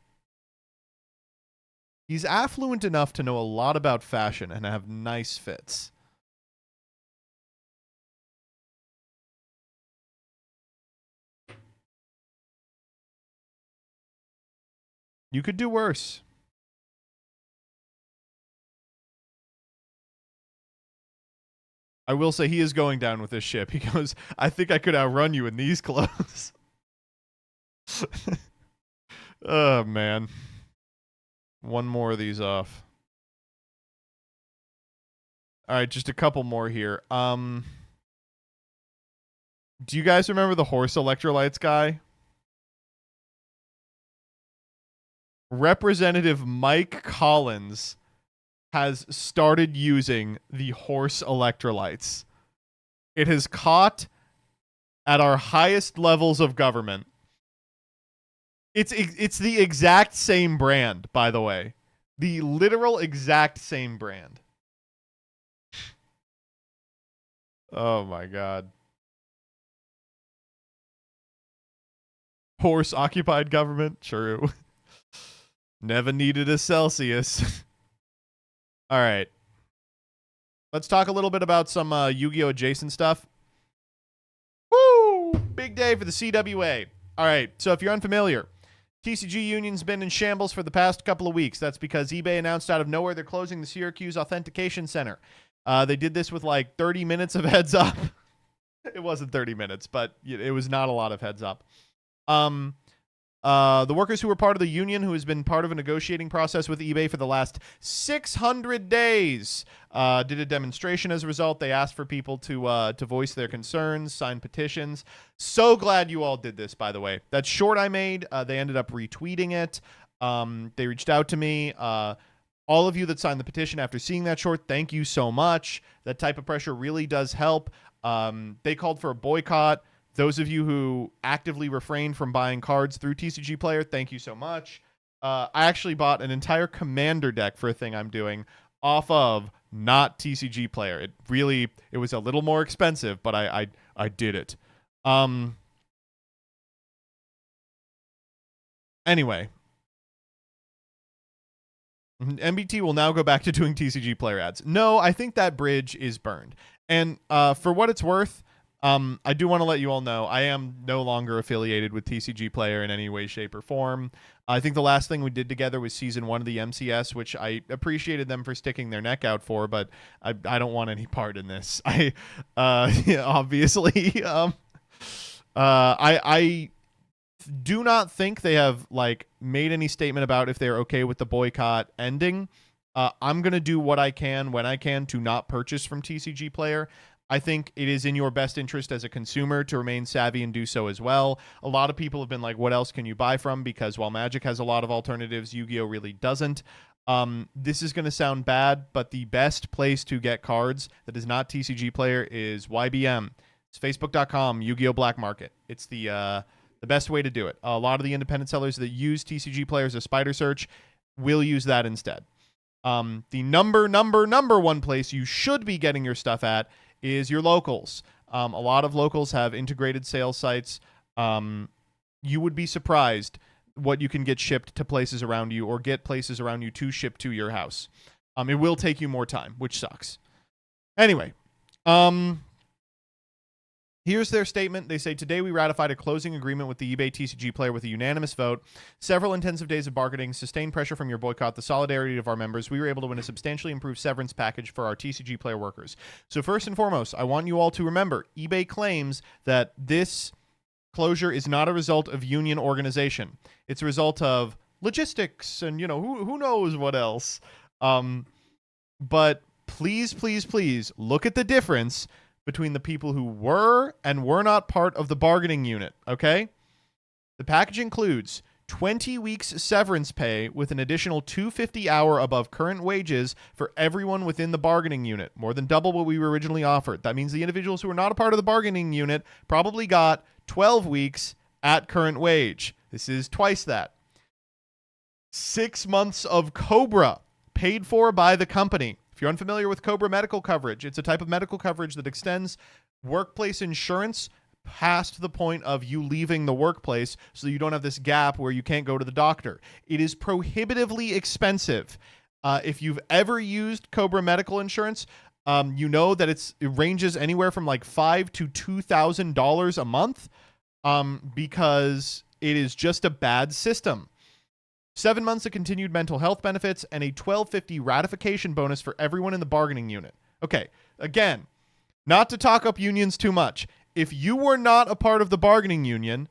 he's affluent enough to know a lot about fashion and have nice fits. You could do worse. I will say he is going down with this ship. He goes, I think I could outrun you in these clothes. Oh, man. One more of these off. All right, just a couple more here. Do you guys remember the horse electrolytes guy? Representative Mike Collins has started using the horse electrolytes. It has caught at our highest levels of government. It's the exact same brand, by the way. The literal exact same brand. Oh my God. Horse occupied government? True. Never needed a Celsius. All right. let's talk a little bit about some Yu-Gi-Oh! Adjacent stuff. Woo! Big day for the CWA. All right, so if you're unfamiliar, TCG Union's been in shambles for the past couple of weeks. That's because eBay announced out of nowhere they're closing the Syracuse Authentication Center. They did this with like 30 minutes of heads up. It wasn't 30 minutes, but it was not a lot of heads up. The workers who were part of the union, who has been part of a negotiating process with eBay for the last 600 days, did a demonstration as a result. They asked for people to voice their concerns, sign petitions. So glad you all did this, by the way. That short I made, they ended up retweeting it. They reached out to me. All of you that signed the petition after seeing that short, thank you so much. That type of pressure really does help. They called for a boycott. Those of you who actively refrain from buying cards through TCGplayer, thank you so much. I actually bought an entire commander deck for a thing I'm doing off of not TCGplayer. It was a little more expensive, but I did it. Anyway, MBT will now go back to doing TCGplayer ads. No, I think that bridge is burned. And for what it's worth, I do want to let you all know I am no longer affiliated with TCGplayer in any way, shape, or form. I think the last thing we did together was season 1 of the MCS, which I appreciated them for sticking their neck out for, but I don't want any part in this. Obviously, I do not think they have like made any statement about if they're okay with the boycott ending. I'm gonna do what I can when I can to not purchase from TCGplayer. I think it is in your best interest as a consumer to remain savvy and do so as well. A lot of people have been like, what else can you buy from? Because while Magic has a lot of alternatives, Yu-Gi-Oh! Really doesn't. This is going to sound bad, but the best place to get cards that is not TCGplayer is YBM. It's Facebook.com, Yu-Gi-Oh! Black Market. It's the best way to do it. A lot of the independent sellers that use TCGplayer as a spider search will use that instead. The number one place you should be getting your stuff at is your locals. A lot of locals have integrated sales sites. You would be surprised what you can get shipped to places around you or get places around you to ship to your house. It will take you more time, which sucks. Anyway, here's their statement. They say, today we ratified a closing agreement with the eBay TCGplayer with a unanimous vote. Several intensive days of bargaining, sustained pressure from your boycott, the solidarity of our members. We were able to win a substantially improved severance package for our TCGplayer workers. So first and foremost, I want you all to remember, eBay claims that this closure is not a result of union organization. It's a result of logistics and, who knows what else. But please look at the difference between the people who were and were not part of the bargaining unit, okay? The package includes 20 weeks severance pay with an additional $250 hour above current wages for everyone within the bargaining unit, more than double what we were originally offered. That means the individuals who were not a part of the bargaining unit probably got 12 weeks at current wage. This is twice that. 6 months of COBRA paid for by the company. If you're unfamiliar with COBRA medical coverage, it's a type of medical coverage that extends workplace insurance past the point of you leaving the workplace so that you don't have this gap where you can't go to the doctor. It is prohibitively expensive. If you've ever used COBRA medical insurance, you know that it ranges anywhere from like $5,000 to $2,000 a month because it is just a bad system. 7 months of continued mental health benefits, and a $1,250 ratification bonus for everyone in the bargaining unit. Okay, again, not to talk up unions too much. If you were not a part of the bargaining unit,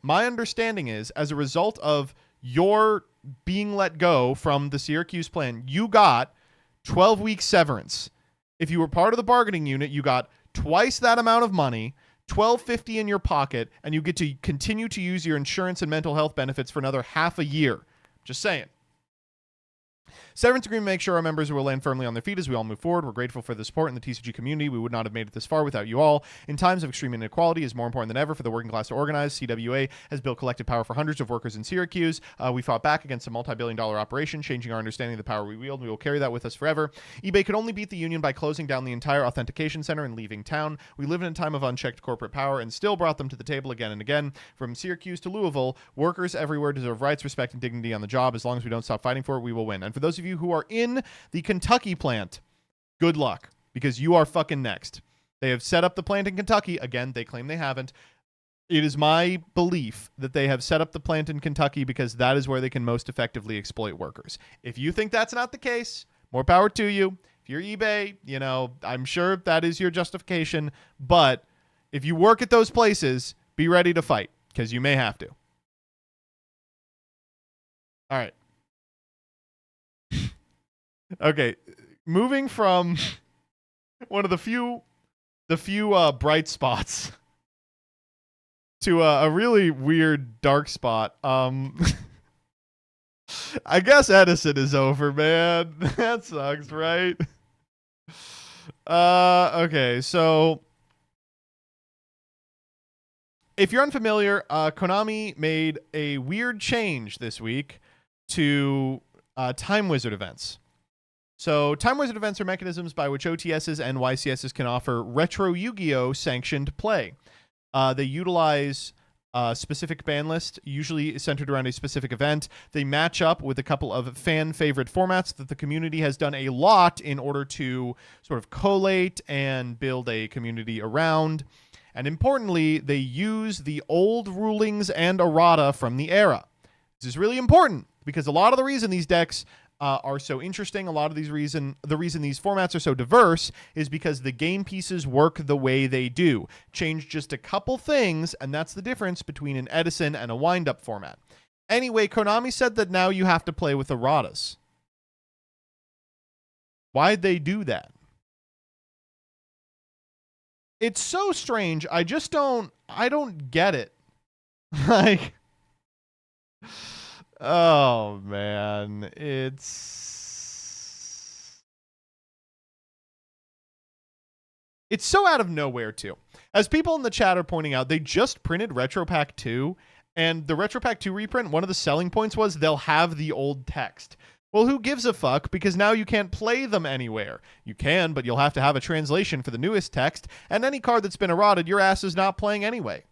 my understanding is, as a result of your being let go from the Syracuse plan, you got 12 weeks severance. If you were part of the bargaining unit, you got twice that amount of money, $1,250 in your pocket, and you get to continue to use your insurance and mental health benefits for another half a year. Just saying. Severance agreement makes sure our members will land firmly on their feet as we all move forward. We're grateful for the support in the TCG community. We would not have made it this far without you all. In times of extreme inequality, it is more important than ever for the working class to organize. CWA has built collective power for hundreds of workers in Syracuse. We fought back against a multi-billion-dollar operation, changing our understanding of the power we wield. We will carry that with us forever. eBay could only beat the union by closing down the entire authentication center and leaving town. We live in a time of unchecked corporate power and still brought them to the table again and again. From Syracuse to Louisville, workers everywhere deserve rights, respect, and dignity on the job. As long as we don't stop fighting for it, we will win. And for those of you who are in the Kentucky plant, good luck, because you are fucking next. They have set up the plant in Kentucky. Again, they claim they haven't. It is my belief that they have set up the plant in Kentucky because that is where they can most effectively exploit workers. If you think that's not the case, more power to you. If you're eBay, you know, I'm sure that is your justification. But if you work at those places, be ready to fight, because you may have to. All right. Okay. Moving from one of the few bright spots to a really weird dark spot. I guess Edison is over, man. That sucks, right? Okay, so if you're unfamiliar, Konami made a weird change this week to Time Wizard events. So Time Wizard events are mechanisms by which OTSs and YCSs can offer retro Yu-Gi-Oh! Sanctioned play. They utilize a specific ban list, usually centered around a specific event. They match up with a couple of fan favorite formats that the community has done a lot in order to sort of collate and build a community around. And importantly, they use the old rulings and errata from the era. This is really important because a lot of the reason these decks are so interesting, a lot of the reason these formats are so diverse is because the game pieces work the way they do. Change just a couple things, and that's the difference between an Edison and a wind-up format. Anyway, Konami said that now you have to play with erratas. Why'd they do that? It's so strange. I don't get it. Like, oh man, it's so out of nowhere too. As people in the chat are pointing out, they just printed RetroPack 2, and the RetroPack 2 reprint, one of the selling points was they'll have the old text. Well, who gives a fuck? Because now you can't play them anywhere. You can, but you'll have to have a translation for the newest text, and any card that's been errated, your ass is not playing anyway.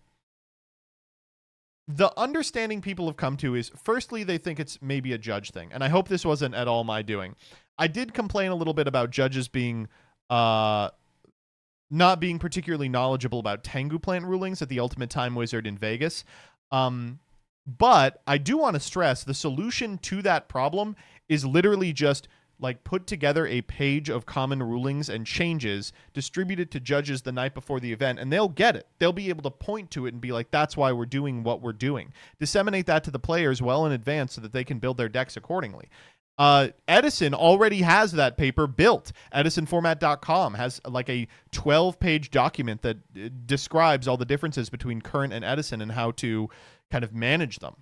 The understanding people have come to is, firstly, they think it's maybe a judge thing, and I hope this wasn't at all my doing. I did complain a little bit about judges being not being particularly knowledgeable about Tengu plant rulings at the Ultimate Time Wizard in Vegas. But I do want to stress the solution to that problem is literally just like put together a page of common rulings and changes distributed to judges the night before the event, and they'll get it. They'll be able to point to it and be like, that's why we're doing what we're doing. Disseminate that to the players well in advance so that they can build their decks accordingly. Edison already has that paper built. EdisonFormat.com has like a 12-page document that describes all the differences between current and Edison and how to kind of manage them.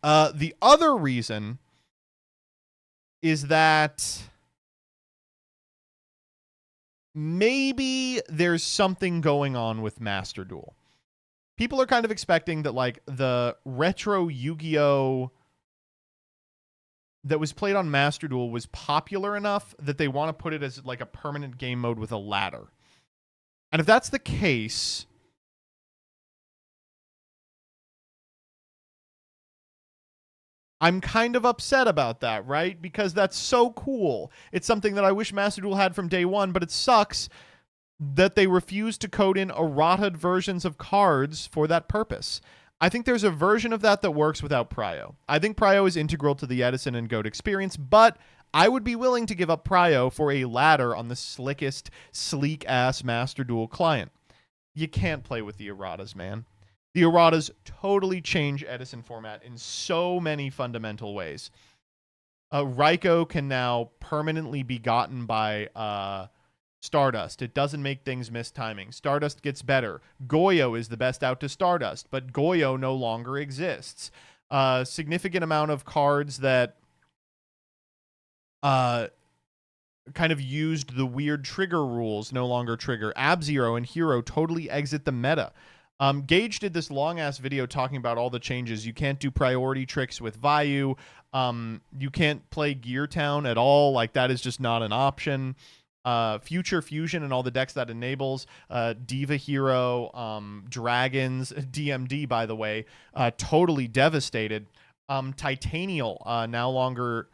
The other reason is that maybe there's something going on with Master Duel. People are kind of expecting that like the retro Yu-Gi-Oh! That was played on Master Duel was popular enough that they want to put it as like a permanent game mode with a ladder. And if that's the case, I'm kind of upset about that, right? Because that's so cool. It's something that I wish Master Duel had from day one, but it sucks that they refuse to code in errata versions of cards for that purpose. I think there's a version of that works without Prio. I think Prio is integral to the Edison and Goat experience, but I would be willing to give up Prio for a ladder on the slickest, sleek-ass Master Duel client. You can't play with the erratas, man. The erratas totally change Edison format in so many fundamental ways. Raiko can now permanently be gotten by Stardust. It doesn't make things miss timing. Stardust gets better. Goyo is the best out to Stardust, but Goyo no longer exists. Significant amount of cards that kind of used the weird trigger rules no longer trigger. Ab-Zero and Hero totally exit the meta. Gage did this long-ass video talking about all the changes. You can't do priority tricks with Vayu. You can't play Gear Town at all. Like, that is just not an option. Future Fusion and all the decks that enables. Diva Hero, Dragons, DMD, by the way, totally devastated. Titanial, no longer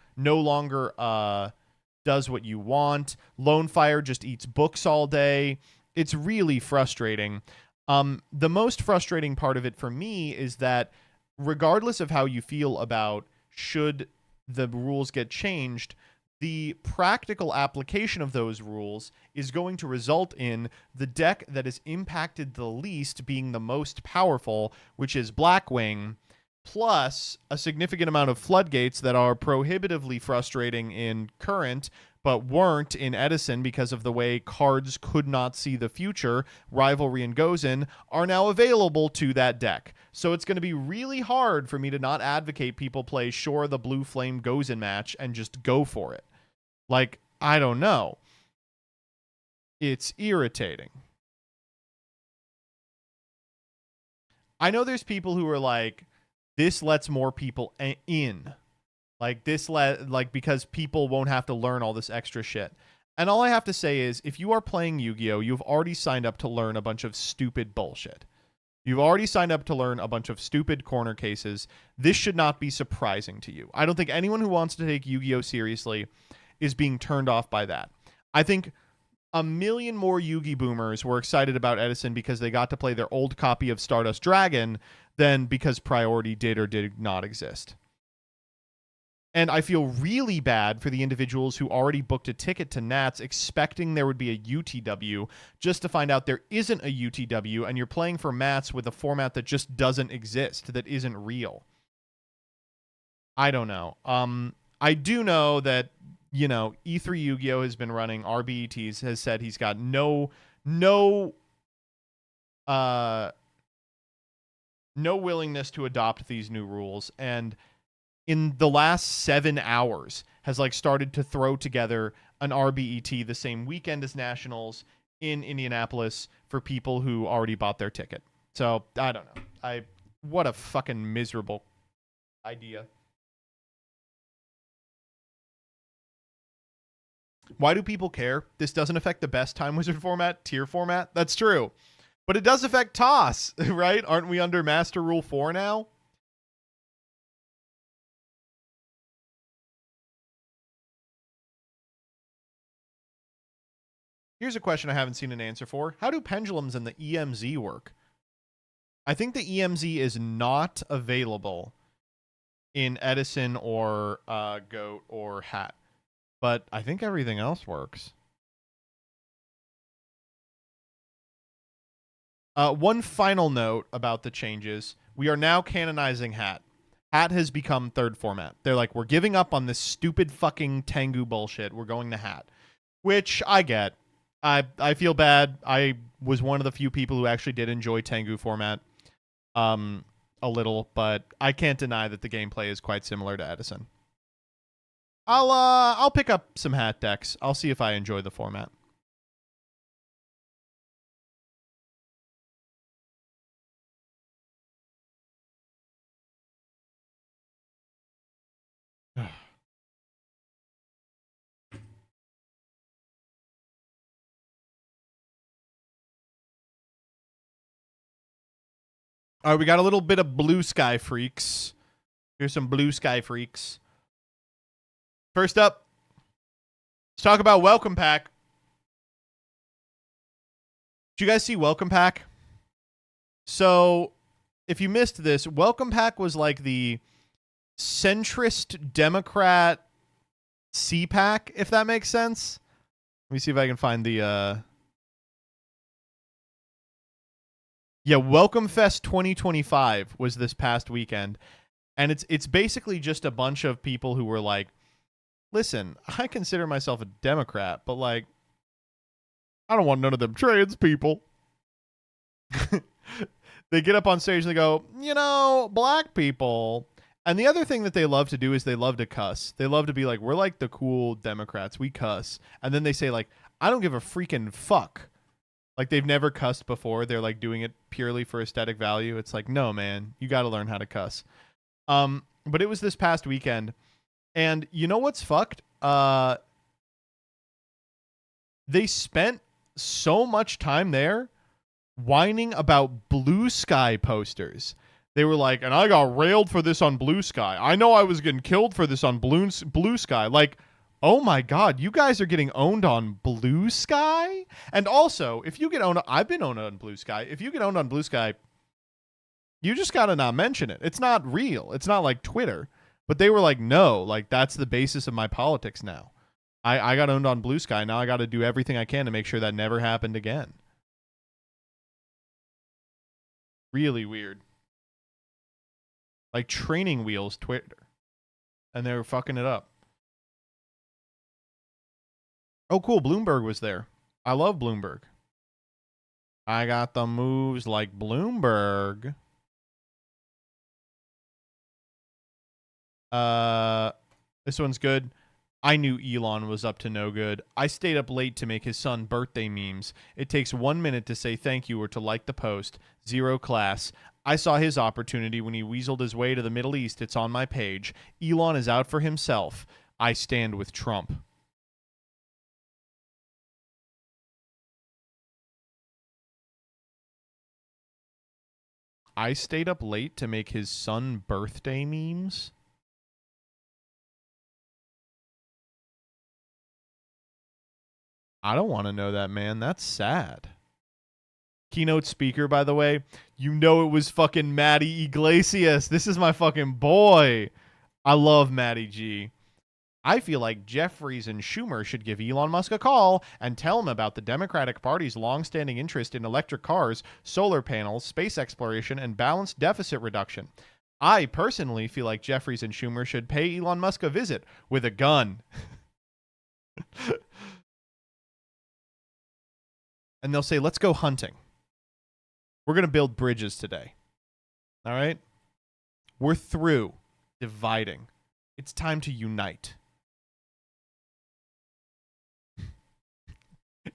does what you want. Lone Fire just eats books all day. It's really frustrating. The most frustrating part of it for me is that regardless of how you feel about should the rules get changed, the practical application of those rules is going to result in the deck that is impacted the least being the most powerful, which is Blackwing, plus a significant amount of floodgates that are prohibitively frustrating in Current, but weren't in Edison because of the way cards could not see the future, Rivalry and Gozen, are now available to that deck. So it's going to be really hard for me to not advocate people play Shore the Blue Flame Gozen match and just go for it. Like, I don't know. It's irritating. I know there's people who are like, this lets more people in. Like, because people won't have to learn all this extra shit. And all I have to say is, if you are playing Yu-Gi-Oh!, you've already signed up to learn a bunch of stupid bullshit. You've already signed up to learn a bunch of stupid corner cases. This should not be surprising to you. I don't think anyone who wants to take Yu-Gi-Oh! Seriously is being turned off by that. I think a million more Yu-Gi boomers were excited about Edison because they got to play their old copy of Stardust Dragon than because Priority did or did not exist. And I feel really bad for the individuals who already booked a ticket to Nats expecting there would be a UTW just to find out there isn't a UTW and you're playing for mats with a format that just doesn't exist, that isn't real. I don't know. I do know that, you know, E3 Yu-Gi-Oh! Has been running RBETs, has said he's got no willingness to adopt these new rules, and in the last 7 hours has like started to throw together an RBET the same weekend as Nationals in Indianapolis for people who already bought their ticket. So I don't know. What a fucking miserable idea. Why do people care? This doesn't affect the best Time Wizard format, tier format. That's true. But it does affect TOS, right? Aren't we under Master Rule 4 now? Here's a question I haven't seen an answer for. How do pendulums and the EMZ work? I think the EMZ is not available in Edison or Goat or Hat. But I think everything else works. One final note about the changes. We are now canonizing Hat. Hat has become third format. They're like, we're giving up on this stupid fucking Tengu bullshit. We're going to Hat. Which I get. I feel bad. I was one of the few people who actually did enjoy Tengu format a little, but I can't deny that the gameplay is quite similar to Edison. I'll pick up some Hat decks. I'll see if I enjoy the format. All right, we got a little bit of Blue Sky Freaks. Here's some Blue Sky Freaks. First up, let's talk about WelcomePAC. Did you guys see WelcomePAC? So, if you missed this, WelcomePAC was like the centrist Democrat CPAC, if that makes sense. Let me see if I can find the... Yeah, Welcome Fest 2025 was this past weekend. And it's basically just a bunch of people who were like, listen, I consider myself a Democrat, but like, I don't want none of them trans people. They get up on stage and they go, you know, black people. And the other thing that they love to do is they love to cuss. They love to be like, we're like the cool Democrats. We cuss. And then they say like, I don't give a freaking fuck. Like they've never cussed before. They're like doing it purely for aesthetic value. It's like, no, man, you got to learn how to cuss. But it was this past weekend. And you know what's fucked? They spent so much time there whining about Blue Sky posters. They were like, and I got railed for this on Blue Sky. I know I was getting killed for this on Blue Sky. Like, Oh my God, you guys are getting owned on Blue Sky? And also, if you get owned, I've been owned on Blue Sky. If you get owned on Blue Sky, you just got to not mention it. It's not real. It's not like Twitter. But they were like, no, like that's the basis of my politics now. I got owned on Blue Sky. Now I got to do everything I can to make sure that never happened again. Really weird. Like Training Wheels Twitter. And they were fucking it up. Oh, cool. Bloomberg was there. I love Bloomberg. I got the moves like Bloomberg. This one's good. I knew Elon was up to no good. I stayed up late to make his son birthday memes. It takes 1 minute to say thank you or to like the post. Zero class. I saw his opportunity when he weaseled his way to the Middle East. It's on my page. Elon is out for himself. I stand with Trump. I stayed up late to make his son birthday memes? I don't want to know that, man. That's sad. Keynote speaker, by the way. You know it was fucking Matty Iglesias. This is my fucking boy. I love Matty G. I feel like Jeffries and Schumer should give Elon Musk a call and tell him about the Democratic Party's long-standing interest in electric cars, solar panels, space exploration, and balanced deficit reduction. I personally feel like Jeffries and Schumer should pay Elon Musk a visit with a gun. And they'll say, let's go hunting. We're going to build bridges today. All right? We're through dividing. It's time to unite.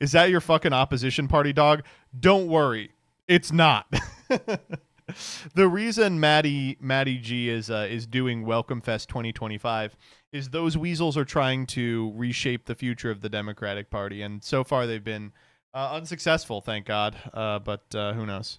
Is that your fucking opposition party, dog? Don't worry. It's not. The reason Matty G is doing Welcome Fest 2025 is those weasels are trying to reshape the future of the Democratic Party, and so far they've been unsuccessful, thank God. But who knows?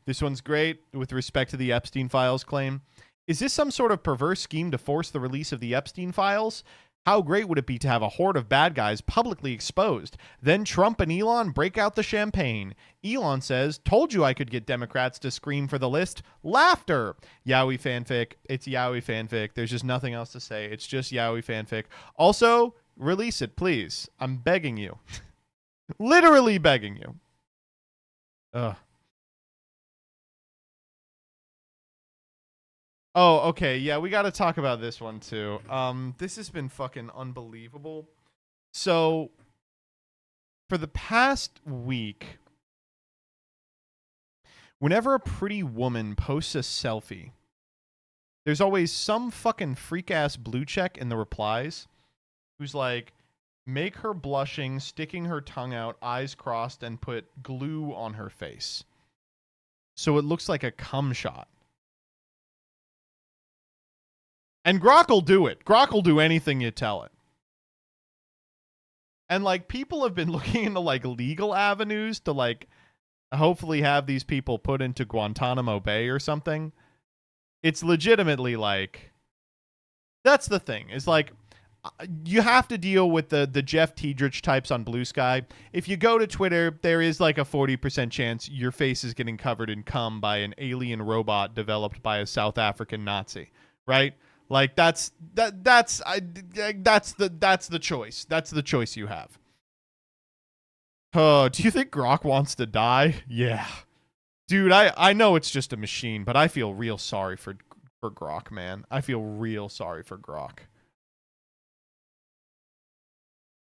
This one's great with respect to the Epstein Files claim. Is this some sort of perverse scheme to force the release of the Epstein Files? How great would it be to have a horde of bad guys publicly exposed? Then Trump and Elon break out the champagne. Elon says, told you I could get Democrats to scream for the list. Laughter. Yowie fanfic. It's Yowie fanfic. There's just nothing else to say. It's just Yowie fanfic. Also, release it, please. I'm begging you. Literally begging you. Ugh. Oh, okay. Yeah, we got to talk about this one too. This has been fucking unbelievable. So, for the past week, whenever a pretty woman posts a selfie, there's always some fucking freak-ass blue check in the replies who's like, make her blushing, sticking her tongue out, eyes crossed, and put glue on her face. So it looks like a cum shot. And Grok will do it. Grok will do anything you tell it. And, like, people have been looking into, like, legal avenues to, like, hopefully have these people put into Guantanamo Bay or something. It's legitimately, like, that's the thing. Is, like, you have to deal with the Jeff Tiedrich types on Blue Sky. If you go to Twitter, there is, like, a 40% chance your face is getting covered in cum by an alien robot developed by a South African Nazi, right? Like that's the choice. That's the choice you have. Oh, do you think Grok wants to die? Yeah. Dude, I know it's just a machine, but I feel real sorry for Grok, man. I feel real sorry for Grok.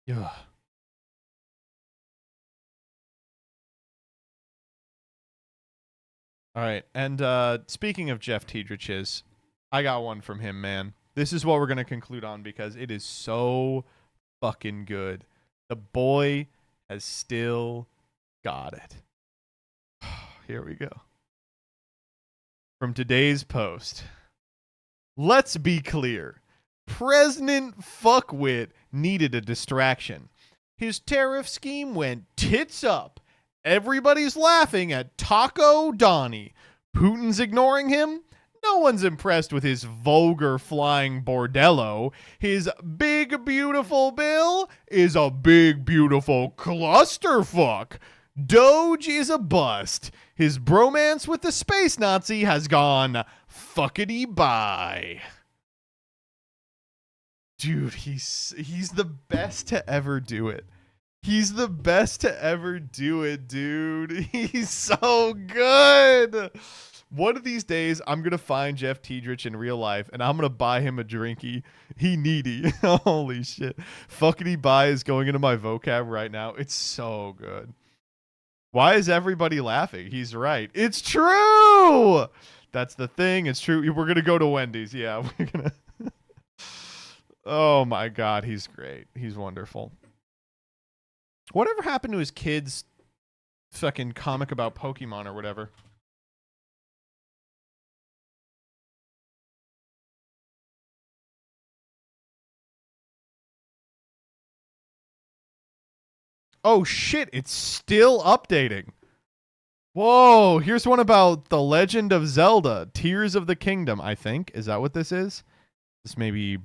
Yeah. All right, and speaking of Jeff Tiedrich's, I got one from him, man. This is what we're going to conclude on because it is so fucking good. The boy has still got it. Here we go. From today's post. Let's be clear. President Fuckwit needed a distraction. His tariff scheme went tits up. Everybody's laughing at Taco Donnie. Putin's ignoring him? No one's impressed with his vulgar flying bordello. His big, beautiful bill is a big, beautiful clusterfuck. Doge is a bust. His bromance with the space Nazi has gone fuckity bye. Dude, he's the best to ever do it. He's the best to ever do it, dude. He's so good. One of these days, I'm going to find Jeff Tiedrich in real life, and I'm going to buy him a drinky. He needy. Holy shit. Fuckity bye is going into my vocab right now. It's so good. Why is everybody laughing? He's right. It's true. That's the thing. It's true. We're going to go to Wendy's. Yeah, we're going to. Oh, my God. He's great. He's wonderful. Whatever happened to his kids' fucking comic about Pokemon or whatever? Oh shit, it's still updating. Whoa, here's one about The Legend of Zelda, Tears of the Kingdom, I think. Is that what this is? This maybe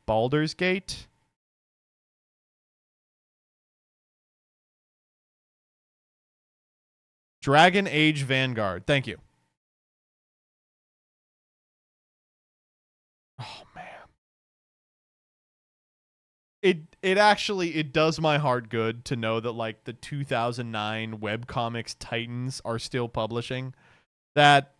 Baldur's Gate? Dragon Age Vanguard. Thank you. Oh man. It actually does my heart good to know that like the 2009 webcomics titans are still publishing. That's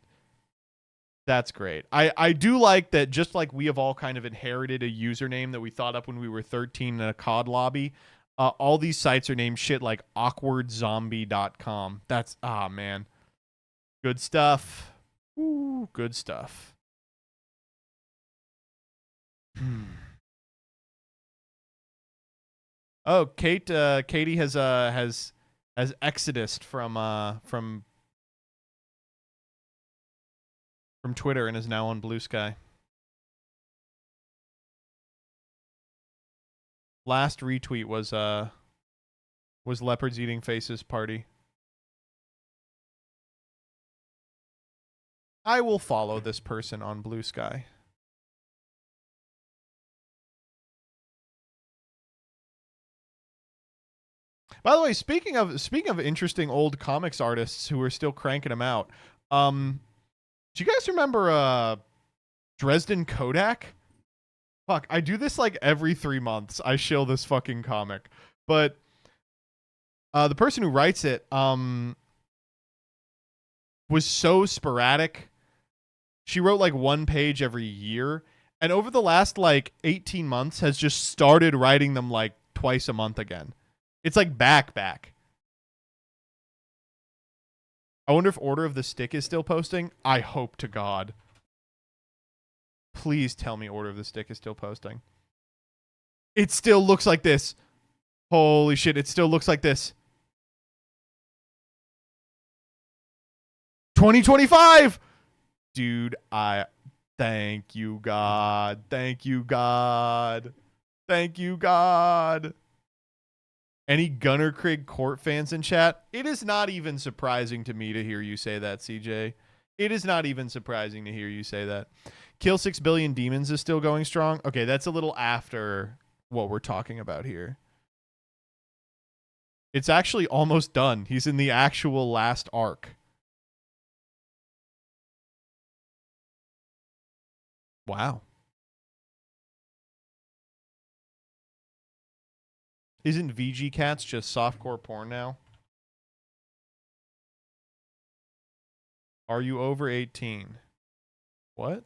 great. I do like that, just like we have all kind of inherited a username that we thought up when we were 13 in a COD lobby. All these sites are named shit like awkwardzombie.com. That's, man. Good stuff. Ooh, good stuff. Oh, Katie has exodused from Twitter and is now on Blue Sky. Last retweet was Leopards Eating Faces party. I will follow this person on Blue Sky. By the way, speaking of interesting old comics artists who are still cranking them out, do you guys remember Dresden Kodak? Fuck, I do this like every 3 months. I shill this fucking comic. But the person who writes it was so sporadic. She wrote like one page every year, and over the last like 18 months has just started writing them like twice a month again. It's like back. I wonder if Order of the Stick is still posting. I hope to God. Please tell me Order of the Stick is still posting. It still looks like this. Holy shit, it still looks like this. 2025! Dude, thank you, God. Thank you, God. Thank you, God. Any Gunner Craig Court fans in chat? It is not even surprising to me to hear you say that, CJ. It is not even surprising to hear you say that. Kill 6 Billion Demons is still going strong. Okay, that's a little after what we're talking about here. It's actually almost done. He's in the actual last arc. Wow. Isn't VG Cats just softcore porn now? Are you over 18? What?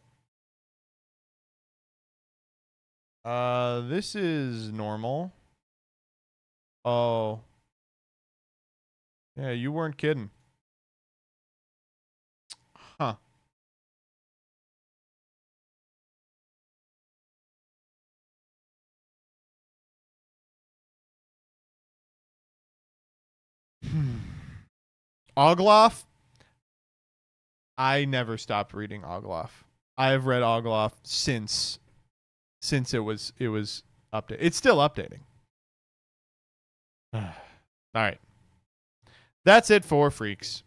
This is normal. Oh. Yeah, you weren't kidding. Huh. Ogloff? I never stopped reading Ogloff. I have read Ogloff since it was updated. It's still updating. All right. That's it for Freaks.